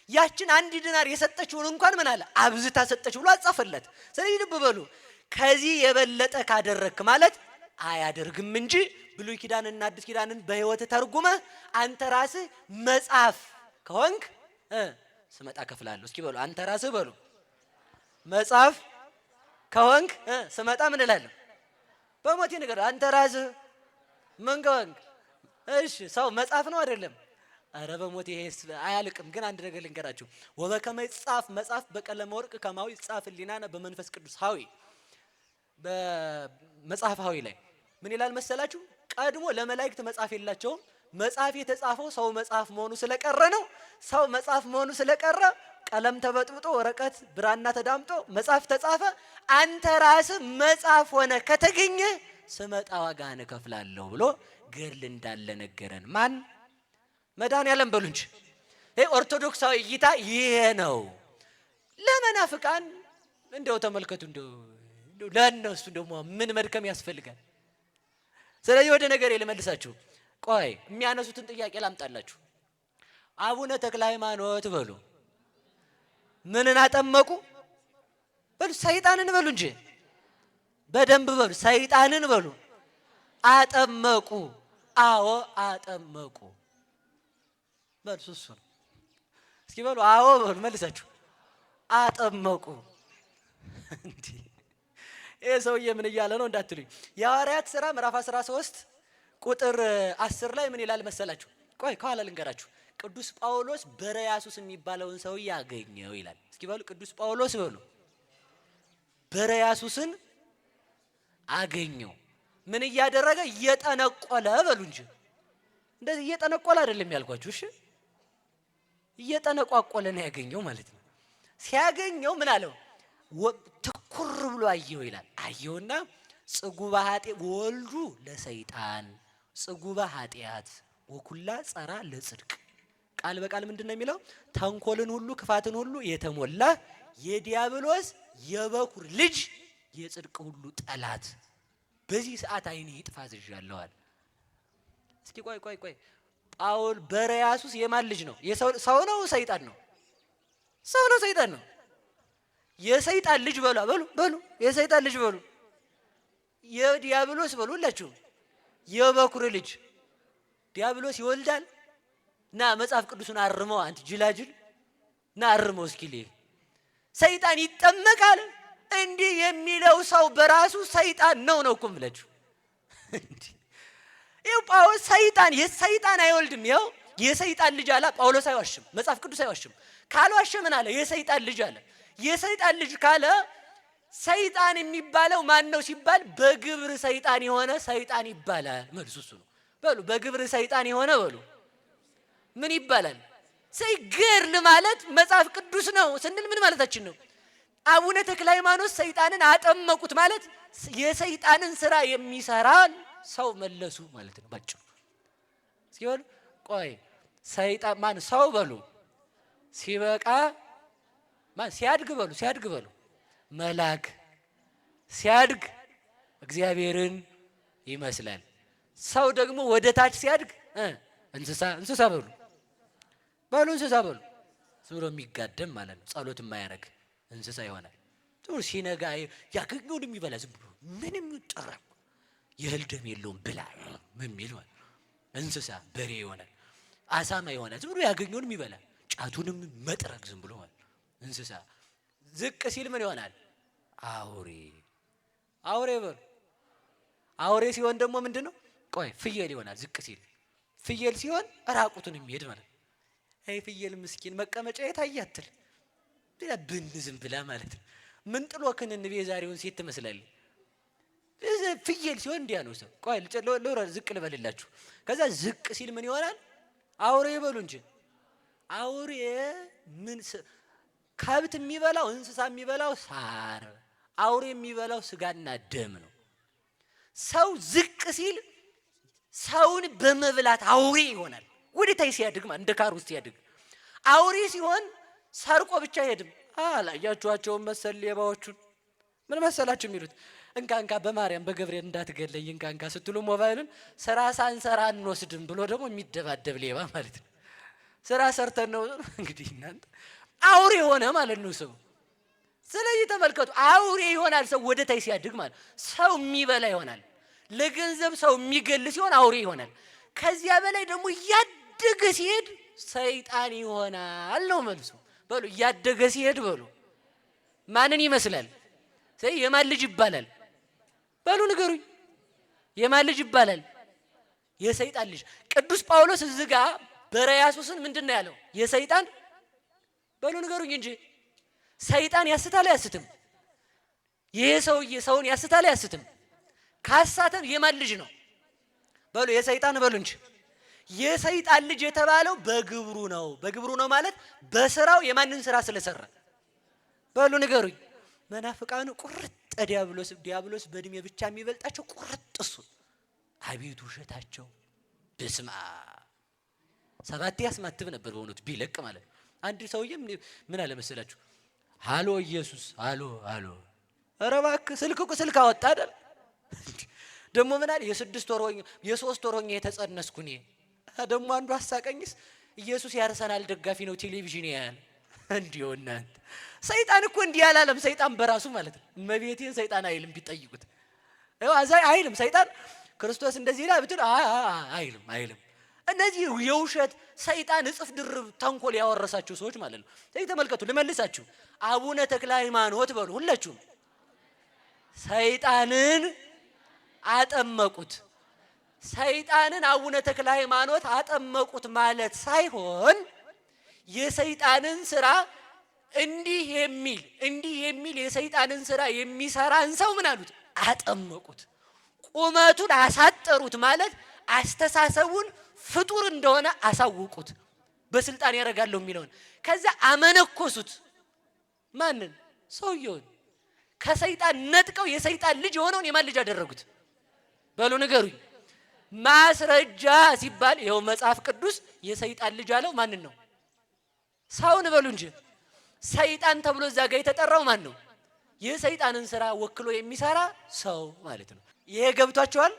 ያችን 1 ዲናር የሰጠችውን እንኳን ምን አለ? አብዝታ ሰጠች ብሎ አጻፈለት። ስለዚህ ልብ በሉ፣ ከዚህ የበለጠ ካደረክ ማለት አያደርግም እንጂ ብሉይ ኪዳንና አዲስ ኪዳንን በሕይወት ተርጉመህ አንተ ራስህ መጽሐፍ ከሆንክ ስመጣ ከፍላለሁ። እስኪ በሉ አንተ ራስህ በሉ መጽሐፍ ከሆንክ ስመጣ ምን እላለሁ? በሞቴ ነገር አንተ ራስህ ምን ከሆንክ እሺ። ሰው መጽሐፍ ነው አይደለም? አረ በሞቴ ይሄስ አያልቅም። ግን አንድ ነገር ልንገራችሁ። ወበከመ ይጻፍ መጽሐፍ በቀለመ ወርቅ ከማዊ ይጻፍ ሕሊናነ በመንፈስ ቅዱስ ሀዊ። በመጽሐፍ ሀዊ ላይ ምን ይላል መሰላችሁ? ቀድሞ ለመላእክት መጽሐፍ የላቸውም። መጽሐፍ የተጻፈው ሰው መጽሐፍ መሆኑ ስለቀረ ነው። ሰው መጽሐፍ መሆኑ ስለቀረ ቀለም ተበጥብጦ ወረቀት ብራና ተዳምጦ መጽሐፍ ተጻፈ። አንተ ራስህ መጽሐፍ ሆነ ከተገኘ ስመጣ ዋጋህን እከፍላለሁ ብሎ ገድል እንዳለ ነገረን። ማን? መድኃኒዓለም በሉ እንጂ። ኦርቶዶክሳዊ እይታ ይሄ ነው። ለመናፍቃን እንደው ተመልከቱ፣ እንደው ለእነሱ ደግሞ ምን መድከም ያስፈልጋል? ስለዚህ ወደ ነገር ልመልሳችሁ። ቆይ የሚያነሱትን ጥያቄ ላምጣላችሁ። አቡነ ተክለ ሃይማኖት በሉ ምንን አጠመቁ? በሉ ሰይጣንን በሉ እንጂ በደንብ በሉ። ሰይጣንን በሉ አጠመቁ። አዎ አጠመቁ። መልሱ እሱ ነው። እስኪ በሉ አዎ በሉ መልሳችሁ። አጠመቁ። እንዴ ይሄ ሰውዬ ምን እያለ ነው እንዳትሉኝ። የሐዋርያት ሥራ ምዕራፍ 13 ቁጥር 10 ላይ ምን ይላል መሰላችሁ? ቆይ ከኋላ ልንገራችሁ። ቅዱስ ጳውሎስ በረያሱስ የሚባለውን ሰውዬ አገኘው ይላል። እስኪ በሉ ቅዱስ ጳውሎስ በሉ በረያሱስን አገኘው። ምን እያደረገ? እየጠነቆለ በሉ እንጂ እንደዚህ እየጠነቆለ አይደለም ያልኳችሁ። እሺ እየጠነቋቆለ ነው ያገኘው ማለት ነው። ሲያገኘው ምን አለው? ትኩር ብሎ አየው ይላል። አየውና ጽጉባ ኃጢአት ወልዱ ለሰይጣን ጽጉባ ኃጢአት ወኩላ ጸራ ለጽድቅ ቃል በቃል ምንድነው የሚለው? ተንኮልን ሁሉ ክፋትን ሁሉ የተሞላ የዲያብሎስ የበኩር ልጅ የጽድቅ ሁሉ ጠላት በዚህ ሰዓት አይኔ ይጥፋ ዝዣለዋል። እስኪ ቆይ ጳውል በረያሱስ የማን ልጅ ነው? ሰው ነው ሰይጣን ነው? ሰው ነው ሰይጣን ነው? የሰይጣን ልጅ በሉ የሰይጣን ልጅ በሉ የዲያብሎስ በሉ ሁላችሁ የበኩር ልጅ ዲያብሎስ ይወልዳል። ና መጽሐፍ ቅዱስን አርመው አንተ ጅላጅል ና አርመው እስኪ ሰይጣን ይጠመቃል እንዲህ የሚለው ሰው በራሱ ሰይጣን ነው እኮ የምላችሁ። ይኸው ጳውሎስ የሰይጣን አይወልድም። ይኸው የሰይጣን ልጅ አለ ጳውሎስ። አይዋሽም፣ መጽሐፍ ቅዱስ አይዋሽም። ካልዋሸ ምን አለ? የሰይጣን ልጅ አለ። የሰይጣን ልጅ ካለ ሰይጣን የሚባለው ማን ነው ሲባል በግብር ሰይጣን የሆነ ሰይጣን ይባላል። መልሱ እሱ ነው። በሉ በግብር ሰይጣን የሆነ በሉ ምን ይባላል? ገድል ማለት መጽሐፍ ቅዱስ ነው ስንል ምን ማለታችን ነው? አቡነ ተክለ ሃይማኖት ሰይጣንን አጠመቁት ማለት የሰይጣንን ስራ የሚሰራ ሰው መለሱ ማለት ነው ባጭሩ። እስኪ በሉ ቆይ ሰይጣን ማን ሰው በሉ ሲበቃ ማን ሲያድግ በሉ መልአክ ሲያድግ እግዚአብሔርን ይመስላል። ሰው ደግሞ ወደ ታች ሲያድግ እንስሳ በሉ እንስሳ በሉ ዝም ብሎ የሚጋደም ማለት ነው። ጸሎት የማያደርግ እንስሳ ይሆናል። ጥሩ ሲነጋ ያገኘውን የሚበላ ዝም ብሎ ምንም ይጠራ የእህል ደም የለውም ብላ ምን የሚል ማለት እንስሳ በሬ ይሆናል። አሳማ ይሆናል። ዝም ብሎ ያገኘውን የሚበላ ጫቱንም መጥረግ ዝም ብሎ ማለት እንስሳ። ዝቅ ሲል ምን ይሆናል? አውሬ በሉ። አውሬ ሲሆን ደግሞ ምንድን ነው? ቆይ ፍየል ይሆናል። ዝቅ ሲል ፍየል ሲሆን ራቁቱን የሚሄድ ማለት ነው። አይ ፍየል ምስኪን መቀመጫ የታያትል ብላ ዝም ብላ ማለት ነው። ምን ጥሎ ክንንቤ ዛሬውን ሴት ትመስላለች። ፍየል ሲሆን እንዲያ ነው ሰው። ቆይ ዝቅ ልበልላችሁ። ከዛ ዝቅ ሲል ምን ይሆናል? አውሬ ይበሉ እንጂ አውሬ ምን ከብት የሚበላው እንስሳ የሚበላው ሳር፣ አውሬ የሚበላው ስጋና ደም ነው። ሰው ዝቅ ሲል ሰውን በመብላት አውሬ ይሆናል። ወደታይ ሲያድግ ማለት እንደ ካር ውስጥ ሲያድግ አውሬ ሲሆን ሰርቆ ብቻ አይሄድም። አላያችኋቸውም መሰል ሌባዎቹን ምን መሰላችሁ የሚሉት? እንካንካ በማርያም በገብርኤል እንዳትገለይ እንካንካ ስትሉ ሞባይልን ስራ ሳንሰራ እንወስድም ብሎ ደግሞ የሚደባደብ ሌባ ማለት ነው። ስራ ሰርተን ነው እንግዲህ እናንተ አውሬ ሆነ ማለት ነው ሰው። ስለዚህ ተመልከቱ፣ አውሬ ይሆናል ሰው ወደታይ ሲያድግ ማለት ሰው የሚበላ ይሆናል። ለገንዘብ ሰው የሚገል ሲሆን አውሬ ይሆናል። ከዚያ በላይ ደግሞ እያደገ ሲሄድ ሰይጣን ይሆናል ነው መልሱ። በሉ እያደገ ሲሄድ በሉ ማንን ይመስላል? የማን ልጅ ይባላል? በሉ ንገሩኝ። የማን ልጅ ይባላል? የሰይጣን ልጅ። ቅዱስ ጳውሎስ እዚህ ጋር በረያሱስን ምንድን ነው ያለው? የሰይጣን በሉ ንገሩኝ እንጂ ሰይጣን ያስታል አያስትም? ይሄ ሰውዬ ሰውን ያስታል አያስትም? ካሳተም የማን ልጅ ነው? በሉ የሰይጣን በሉ እንጂ። የሰይጣን ልጅ የተባለው በግብሩ ነው። በግብሩ ነው ማለት በስራው የማንን ስራ ስለሰራ? በሉ ንገሩኝ። መናፍቃኑ ቁርጥ ዲያብሎስ በእድሜ ብቻ የሚበልጣቸው ቁርጥ እሱ። አቤቱ ውሸታቸው በስማ 7 ያስማትብ ነበር በእውነቱ ቢለቅ ማለት ነው። አንድ ሰውዬ ምን አለ መሰላችሁ? ሃሎ ኢየሱስ ሃሎ ኧረ እባክህ ስልክ አወጣ አይደል? ደግሞ ምን አለ? የ3 ወር ሆኜ የተጸነስኩ እኔ። ደግሞ አንዱ አሳቀኝስ ኢየሱስ ያርሰናል ደጋፊ ነው ቴሌቪዥን ያያል። እንዲሁ እናንተ ሰይጣን እኮ እንዲህ ያላለም። ሰይጣን በራሱ ማለት ነው እመቤቴን ሰይጣን አይልም ቢጠይቁት። አይልም ሰይጣን ክርስቶስ እንደዚህ ይላል ብትል አይልም። እነዚህ የውሸት ሰይጣን እጽፍ ድርብ ተንኮል ያወረሳችሁ ሰዎች ማለት ነው። ስለዚህ ተመልከቱ፣ ልመልሳችሁ። አቡነ ተክለ ሃይማኖት በሉ ሁላችሁም ሰይጣንን አጠመቁት። ሰይጣንን አቡነ ተክለ ሃይማኖት አጠመቁት ማለት ሳይሆን የሰይጣንን ስራ እንዲህ የሚል የሰይጣንን ስራ የሚሰራን ሰው ምን አሉት? አጠመቁት። ቁመቱን አሳጠሩት ማለት አስተሳሰቡን ፍጡር እንደሆነ አሳውቁት። በስልጣን ያደርጋለሁ የሚለውን ከዛ አመነኮሱት። ማንን? ሰውየውን። ከሰይጣን ነጥቀው የሰይጣን ልጅ የሆነውን የማን ልጅ አደረጉት? በሉ ንገሩኝ። ማስረጃ ሲባል ይኸው መጽሐፍ ቅዱስ የሰይጣን ልጅ አለው ማንን ነው? ሰውን በሉ እንጂ ሰይጣን ተብሎ እዛ ጋር የተጠራው ማን ነው? የሰይጣንን ስራ ወክሎ የሚሰራ ሰው ማለት ነው። ይሄ ገብቷቸዋል?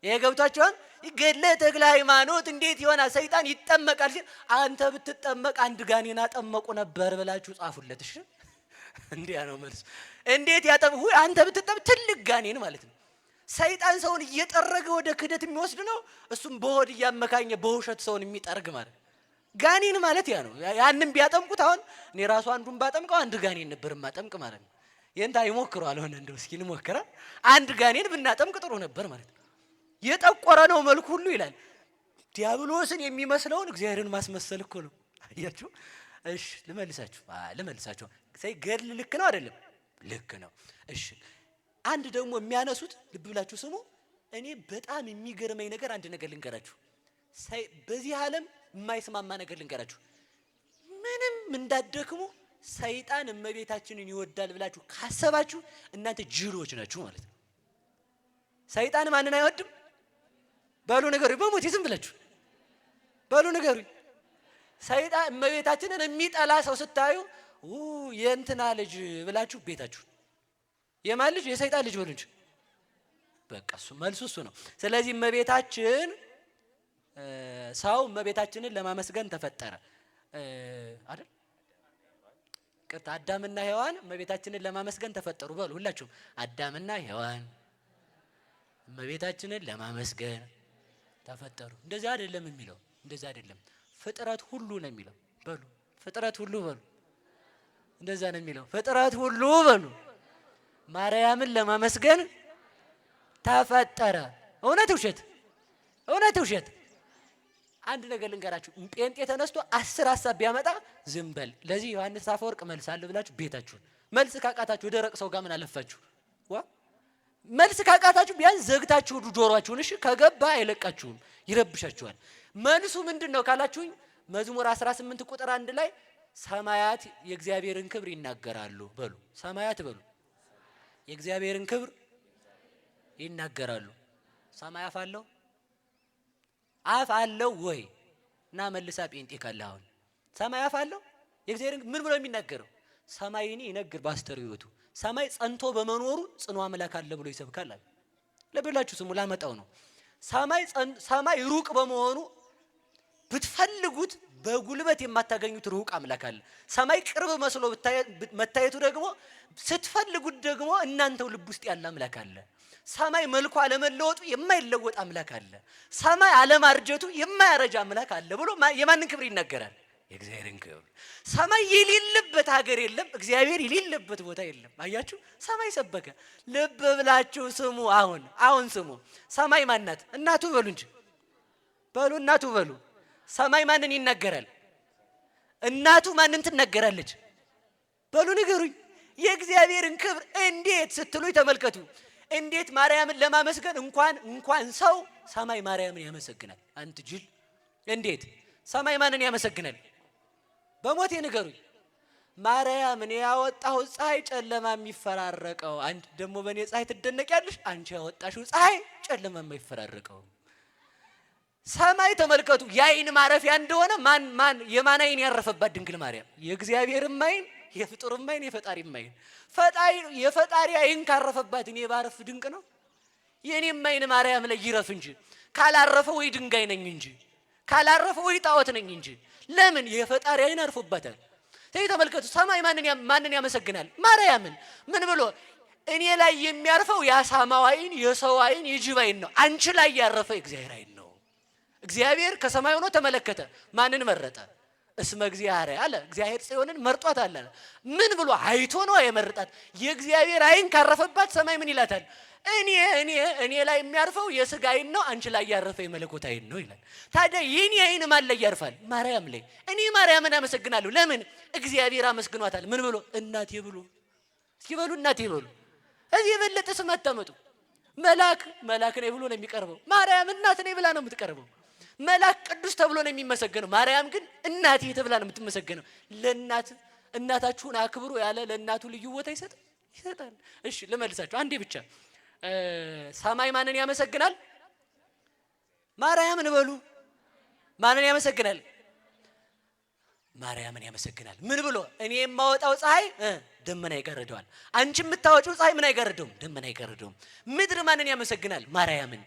ይሄ ገብቷቸዋል? ገድለ ተክለ ሃይማኖት እንዴት ይሆናል? ሰይጣን ይጠመቃል ሲል አንተ ብትጠመቅ አንድ ጋኔን አጠመቁ ነበር ብላችሁ ጻፉለት። እሺ እንዲያ ነው መልስ። እንዴት ያጠምቁ? አንተ ብትጠመቅ ትልቅ ጋኔን ማለት ነው። ሰይጣን ሰውን እየጠረገ ወደ ክህደት የሚወስድ ነው። እሱም በሆድ እያመካኘ በውሸት ሰውን የሚጠርግ ማለት ጋኔን ማለት ያ ነው። ያንን ቢያጠምቁት አሁን እኔ ራሱ አንዱን ባጠምቀው አንድ ጋኔን ነበር ማጠምቅ ማለት ነው። የንታ ይሞክሩ አልሆነ እንደው እስኪ እንሞክራ። አንድ ጋኔን ብናጠምቅ ጥሩ ነበር ማለት ነው። የጠቆረ ነው መልኩ ሁሉ ይላል። ዲያብሎስን የሚመስለውን እግዚአብሔርን ማስመሰል እኮ ነው። አያችሁ? እሺ ልመልሳችሁ። ገድል ልክ ነው አይደለም? ልክ ነው። እሺ አንድ ደግሞ የሚያነሱት ልብ ብላችሁ ስሙ። እኔ በጣም የሚገርመኝ ነገር አንድ ነገር ልንገራችሁ። በዚህ ዓለም የማይስማማ ነገር ልንገራችሁ። ምንም እንዳትደክሙ ሰይጣን እመቤታችንን ይወዳል ብላችሁ ካሰባችሁ እናንተ ጅሎች ናችሁ ማለት ነው። ሰይጣን ማንን አይወድም? በሉ ንገሩኝ። በሞት ዝም ብላችሁ በሉ ንገሩኝ። ሰይጣን እመቤታችንን የሚጠላ ሰው ስታዩ የእንትና ልጅ ብላችሁ ቤታችሁ የማን ልጅ? የሰይጣን ልጅ በሉ እንጂ በቃ እሱ መልሱ እሱ ነው። ስለዚህ እመቤታችን ሰው እመቤታችንን ለማመስገን ተፈጠረ አይደል? ቅርታ አዳምና ሔዋን እመቤታችንን ለማመስገን ተፈጠሩ በሉ ሁላችሁም። አዳምና ሔዋን እመቤታችንን ለማመስገን ተፈጠሩ። እንደዛ አይደለም የሚለው፣ እንደዛ አይደለም። ፍጥረት ሁሉ ነው የሚለው። በሉ ፍጥረት ሁሉ በሉ። እንደዛ ነው የሚለው። ፍጥረት ሁሉ በሉ ማርያምን ለማመስገን ተፈጠረ። እውነት ውሸት? እውነት ውሸት? አንድ ነገር ልንገራችሁ። ጴንጤ ተነስቶ 10 ሐሳብ ቢያመጣ ዝም በል። ለዚህ ዮሐንስ አፈወርቅ መልስ አለ ብላችሁ ቤታችሁን መልስ ካቃታችሁ ደረቅ ሰው ጋር ምን አለፋችሁ? መልስ ካቃታችሁ ቢያንስ ዘግታችሁ ጆሮአችሁን። እሺ ከገባ አይለቃችሁም፣ ይረብሻችኋል። መልሱ ምንድነው ካላችሁኝ መዝሙር 18 ቁጥር 1 ላይ ሰማያት የእግዚአብሔርን ክብር ይናገራሉ በሉ። ሰማያት በሉ የእግዚአብሔርን ክብር ይናገራሉ። ሰማይ አፍ አለው? አፍ አለው ወይ? እና መልሳ ጴንጤ ካለ አሁን ሰማይ አፍ አለው? የእግዚአብሔርን ምን ብሎ የሚናገረው? ሰማይኒ ይነግር ባስተርእዮቱ ሰማይ ጸንቶ በመኖሩ ጽኑ አምላክ አለ ብሎ ይሰብካል አለ። ለብላችሁ ስሙ ላመጣው ነው። ሰማይ ሩቅ በመሆኑ ብትፈልጉት በጉልበት የማታገኙት ሩቅ አምላክ አለ። ሰማይ ቅርብ መስሎ መታየቱ ደግሞ ስትፈልጉት ደግሞ እናንተው ልብ ውስጥ ያለ አምላክ አለ። ሰማይ መልኩ አለመለወጡ የማይለወጥ አምላክ አለ። ሰማይ አለማርጀቱ የማያረጅ አምላክ አለ ብሎ የማንን ክብር ይናገራል? የእግዚአብሔርን ክብር። ሰማይ የሌለበት ሀገር የለም፣ እግዚአብሔር የሌለበት ቦታ የለም። አያችሁ? ሰማይ ሰበከ። ልብ ብላችሁ ስሙ። አሁን ስሙ። ሰማይ ማናት? እናቱ በሉ እንጂ በሉ፣ እናቱ በሉ። ሰማይ ማንን ይናገራል? እናቱ ማንን ትናገራለች? በሉ ንገሩኝ። የእግዚአብሔርን ክብር እንዴት ስትሉኝ ተመልከቱ። እንዴት ማርያምን ለማመስገን እንኳን ሰው ሰማይ ማርያምን ያመሰግናል። አንተ ጅል! እንዴት ሰማይ ማንን ያመሰግናል? በሞቴ ንገሩኝ። ማርያምን ያወጣው ፀሐይ ጨለማ የሚፈራረቀው አንድ ደግሞ በእኔ ፀሐይ ትደነቂያለሽ። አንቺ ያወጣሽው ፀሐይ ጨለማ የማይፈራረቀው ሰማይ ተመልከቱ። የአይን ማረፊያ እንደሆነ የማን አይን ያረፈባት? ድንግል ማርያም። የእግዚአብሔርም አይን የፍጡርም አይን የፈጣሪም አይን የፈጣሪ አይን ካረፈባት እኔ ባረፍ ድንቅ ነው። የኔም አይን ማርያም ላይ ይረፍ እንጂ ካላረፈ ወይ ድንጋይ ነኝ እንጂ ካላረፈ ወይ ጣዖት ነኝ እንጂ። ለምን? የፈጣሪ አይን አርፎባታል። ተመልከቱ። ሰማይ ማንን ያመሰግናል? ማርያምን። ምን ብሎ? እኔ ላይ የሚያርፈው የአሳማው አይን፣ የሰው አይን፣ የጅብ አይን ነው። አንቺ ላይ ያረፈ እግዚአብሔር አይን ነው። እግዚአብሔር ከሰማይ ሆኖ ተመለከተ። ማንን መረጠ? እስመ እግዚአብሔር አለ። እግዚአብሔር ጽዮንን መርጧት አለ። ምን ብሎ አይቶ ነው የመረጣት? የእግዚአብሔር አይን ካረፈባት ሰማይ ምን ይላታል? እኔ ላይ የሚያርፈው የሥጋ አይን ነው፣ አንቺ ላይ ያረፈ የመለኮት አይን ነው ይላል። ታዲያ የኔ አይን ማን ላይ ያርፋል? ማርያም ላይ። እኔ ማርያምን አመሰግናለሁ። ለምን? እግዚአብሔር አመስግኗታል። ምን ብሎ? እናቴ ብሎ። እስኪ በሉ እናቴ በሉ። እዚህ የበለጠ ስም አታመጡ። መልአክ ነኝ ብሎ ነው የሚቀርበው። ማርያም እናት ነኝ ብላ ነው የምትቀርበው። መልአክ ቅዱስ ተብሎ ነው የሚመሰገነው። ማርያም ግን እናቴ ተብላ ነው የምትመሰገነው። እናታችሁን አክብሩ ያለ ለእናቱ ልዩ ቦታ ይሰጣል። እሺ ልመልሳችሁ አንዴ ብቻ። ሰማይ ማንን ያመሰግናል? ማርያምን በሉ። ማንን ያመሰግናል? ማርያምን ያመሰግናል። ምን ብሎ? እኔ የማወጣው ፀሐይ ደመና ይጋርደዋል። አንቺ የምታወጪው ፀሐይ ምን አይጋርደውም? ደመና አይጋርደውም። ምድር ማንን ያመሰግናል? ማርያምን።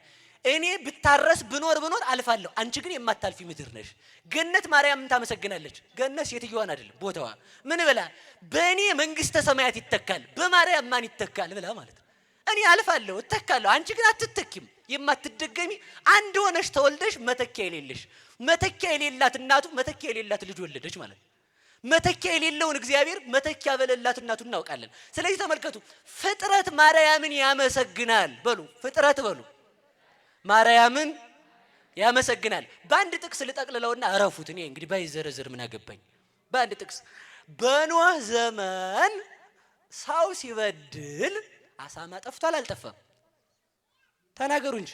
እኔ ብታረስ ብኖር አልፋለሁ፣ አንቺ ግን የማታልፊ ምድር ነሽ። ገነት ማርያምን ታመሰግናለች። ገነት ሴትዮዋን አይደለም ቦታዋ። ምን ብላ? በእኔ መንግስተ ሰማያት ይተካል፣ በማርያም ማን ይተካል ብላ ማለት ነው። እኔ አልፋለሁ እተካለሁ፣ አንቺ ግን አትተኪም። የማትደገሚ አንድ ሆነሽ ተወልደሽ መተኪያ የሌለሽ፣ መተኪያ የሌላት እናቱ መተኪያ የሌላት ልጅ ወለደች ማለት ነው። መተኪያ የሌለውን እግዚአብሔር መተኪያ በሌላት እናቱ እናውቃለን። ስለዚህ ተመልከቱ፣ ፍጥረት ማርያምን ያመሰግናል በሉ። ፍጥረት በሉ ማርያምን ያመሰግናል። በአንድ ጥቅስ ልጠቅልለውና አረፉት። እኔ እንግዲህ ባይዘረዝር ምን አገባኝ። በአንድ ጥቅስ በኖህ ዘመን ሰው ሲበድል አሳማ ጠፍቷል አልጠፋም? ተናገሩ እንጂ።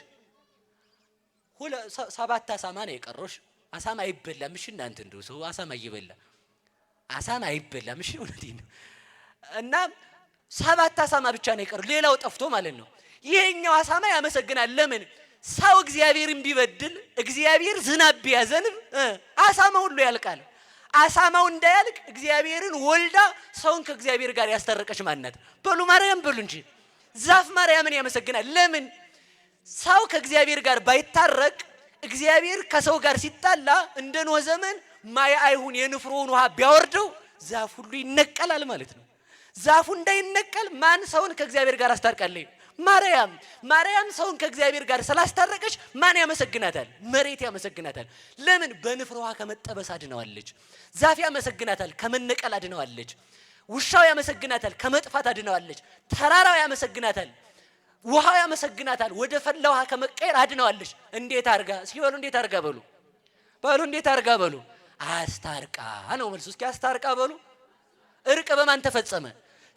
7 አሳማ ነው የቀረሽ። አሳማ አይበላም። እሺ እናንተ እንደው ሰው አሳማ እየበላ አሳማ አይበላም። እሺ እውነቴን ነው። እና 7 አሳማ ብቻ ነው የቀረው፣ ሌላው ጠፍቶ ማለት ነው። ይሄኛው አሳማ ያመሰግናል። ለምን? ሰው እግዚአብሔርን ቢበድል እግዚአብሔር ዝናብ ቢያዘንብ አሳማ ሁሉ ያልቃል። አሳማው እንዳያልቅ እግዚአብሔርን ወልዳ ሰውን ከእግዚአብሔር ጋር ያስታረቀች ማናት? በሉ ማርያም በሉ እንጂ። ዛፍ ማርያምን ያመሰግናል። ለምን? ሰው ከእግዚአብሔር ጋር ባይታረቅ እግዚአብሔር ከሰው ጋር ሲጣላ እንደ ኖህ ዘመን ማየ አይሁን የንፍሮውን ውሃ ቢያወርደው ዛፍ ሁሉ ይነቀላል ማለት ነው። ዛፉ እንዳይነቀል ማን ሰውን ከእግዚአብሔር ጋር አስታርቃለች? ማርያም። ማርያም ሰውን ከእግዚአብሔር ጋር ስላስታረቀች ማን ያመሰግናታል? መሬት ያመሰግናታል። ለምን? በንፍሮ ውሃ ከመጠበስ አድነዋለች። ዛፍ ያመሰግናታል፣ ከመነቀል አድነዋለች። ውሻው ያመሰግናታል፣ ከመጥፋት አድነዋለች። ተራራው ያመሰግናታል፣ ውሃው ያመሰግናታል፣ ወደ ፈላ ውሃ ከመቀየር አድነዋለች። እንዴት አርጋ ሲበሉ፣ እንዴት አርጋ በሉ በሉ፣ እንዴት አርጋ በሉ። አስታርቃ ነው መልሱ። እስኪ አስታርቃ በሉ። እርቅ በማን ተፈጸመ?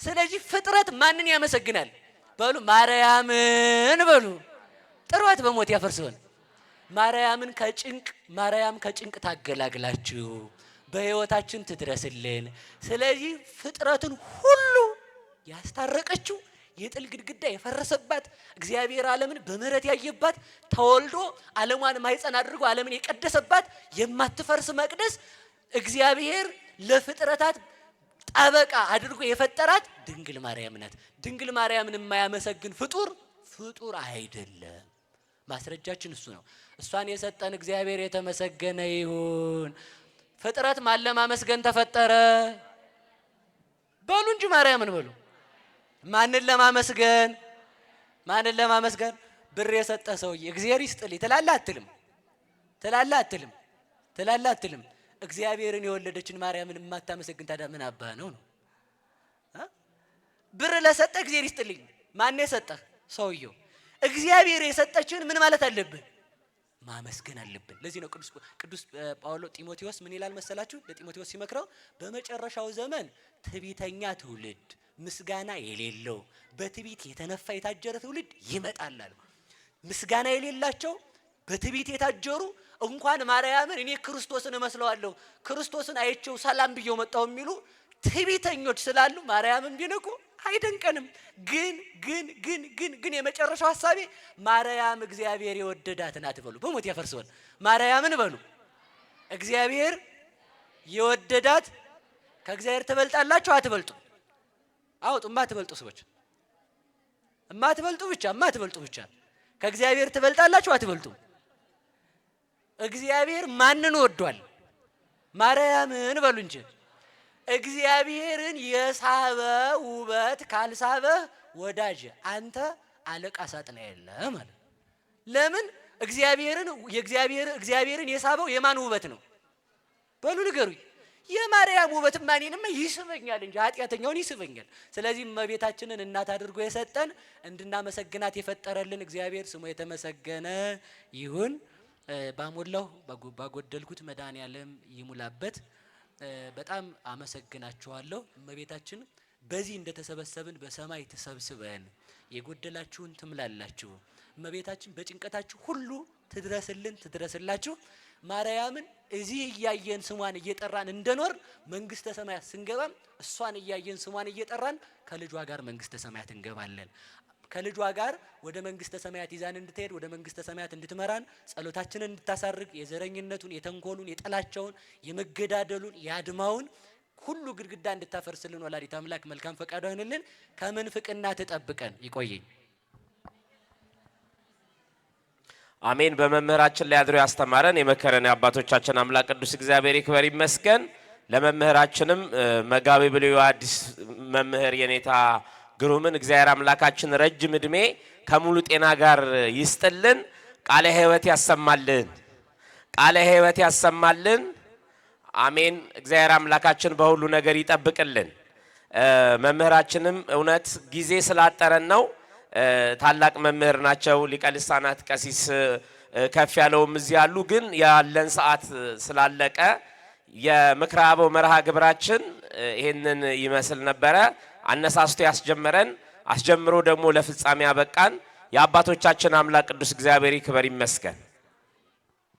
ስለዚህ ፍጥረት ማንን ያመሰግናል? በሉ ማርያምን በሉ። ጥሯት በሞት ያፈርስሆን። ማርያምን ከጭንቅ ማርያም ከጭንቅ ታገላግላችሁ በሕይወታችን ትድረስልን። ስለዚህ ፍጥረትን ሁሉ ያስታረቀችው የጥል ግድግዳ የፈረሰባት እግዚአብሔር ዓለምን በምህረት ያየባት ተወልዶ ዓለሟን ማይጸን አድርጎ ዓለምን የቀደሰባት የማትፈርስ መቅደስ እግዚአብሔር ለፍጥረታት ጠበቃ አድርጎ የፈጠራት ድንግል ማርያም ናት። ድንግል ማርያምን የማያመሰግን ፍጡር አይደለም። ማስረጃችን እሱ ነው። እሷን የሰጠን እግዚአብሔር የተመሰገነ ይሁን። ፍጥረት ማን ለማመስገን ተፈጠረ? በሉ እንጂ ማርያምን በሉ። ማንን ለማመስገን? ማንን ለማመስገን? ብር የሰጠ ሰውዬ እግዚአብሔር ይስጥልኝ ትላለህ አትልም? ትላለህ አትልም? ትላለህ አትልም? እግዚአብሔርን የወለደችን ማርያምን የማታመሰግን ታዲያ ምን አባ ነው? ብር ለሰጠ እግዚአብሔር ይስጥልኝ። ማን የሰጠህ? ሰውየው። እግዚአብሔር የሰጠችን ምን ማለት አለብን? ማመስገን አለብን። ለዚህ ነው ቅዱስ ጳውሎስ ጢሞቴዎስ ምን ይላል መሰላችሁ? ለጢሞቴዎስ ሲመክረው በመጨረሻው ዘመን ትዕቢተኛ ትውልድ፣ ምስጋና የሌለው በትዕቢት የተነፋ የታጀረ ትውልድ ይመጣል አለ። ምስጋና የሌላቸው በትዕቢት የታጀሩ እንኳን ማርያምን እኔ ክርስቶስን እመስለዋለሁ ክርስቶስን አይቼው ሰላም ብየው መጣው የሚሉ ትዕቢተኞች ስላሉ ማርያምን ቢነቁ አይደንቀንም። ግን የመጨረሻው ሐሳቤ ማርያም እግዚአብሔር የወደዳት ናት በሉ። በሞት ያፈርሰዋል። ማርያምን በሉ እግዚአብሔር የወደዳት። ከእግዚአብሔር ትበልጣላችሁ አትበልጡ? አውጡ። እማትበልጡ ሰዎች እማትበልጡ ብቻ ከእግዚአብሔር ትበልጣላችሁ አትበልጡም? እግዚአብሔር ማንን ወዷል? ማርያምን በሉ እንጂ። እግዚአብሔርን የሳበ ውበት ካልሳበ ወዳጅ አንተ አለቃ ሳጥና የለ ማለት። ለምን? እግዚአብሔርን የሳበው የማን ውበት ነው? በሉ ንገሩኝ። የማርያም ውበት እኔንማ ይስበኛል እንጂ ኃጢአተኛውን ይስበኛል። ስለዚህ እመቤታችንን እናት አድርጎ የሰጠን እንድናመሰግናት የፈጠረልን እግዚአብሔር ስሙ የተመሰገነ ይሁን። ባሞላው ባጎደልኩት መድኃኔዓለም ይሙላበት። በጣም አመሰግናችኋለሁ። እመቤታችን በዚህ እንደተሰበሰብን በሰማይ ተሰብስበን የጎደላችሁን ትምላላችሁ። እመቤታችን በጭንቀታችሁ ሁሉ ትድረስላችሁ። ማርያምን እዚህ እያየን ስሟን እየጠራን እንደኖር መንግስተ ሰማያት ስንገባም እሷን እያየን ስሟን እየጠራን ከልጇ ጋር መንግስተ ሰማያት እንገባለን። ከልጇ ጋር ወደ መንግስተ ሰማያት ይዛን እንድትሄድ ወደ መንግስተ ሰማያት እንድትመራን ጸሎታችንን እንድታሳርግ የዘረኝነቱን የተንኮሉን የጠላቻውን የመገዳደሉን የአድማውን ሁሉ ግድግዳ እንድታፈርስልን ወላዲተ አምላክ መልካም ፈቃዷ ይሁንልን። ከምንፍቅና ተጠብቀን ይቆየኝ። አሜን። በመምህራችን ላይ አድሮ ያስተማረን የመከረን የአባቶቻችን አምላክ ቅዱስ እግዚአብሔር ይክበር ይመስገን። ለመምህራችንም መጋቤ ብሉይ ሐዲስ መምህር የኔታ ግሩምን እግዚአብሔር አምላካችን ረጅም እድሜ ከሙሉ ጤና ጋር ይስጥልን። ቃለ ሕይወት ያሰማልን። ቃለ ሕይወት ያሰማልን። አሜን። እግዚአብሔር አምላካችን በሁሉ ነገር ይጠብቅልን። መምህራችንም እውነት ጊዜ ስላጠረን ነው። ታላቅ መምህር ናቸው። ሊቀ ልሳናት ቀሲስ ከፍ ያለውም እዚህ ያሉ፣ ግን ያለን ሰዓት ስላለቀ የምክረ አበው መርሃ ግብራችን ይሄንን ይመስል ነበረ። አነሳስቶ ያስጀመረን አስጀምሮ ደግሞ ለፍጻሜ ያበቃን የአባቶቻችን አምላክ ቅዱስ እግዚአብሔር ይክበር ይመስገን።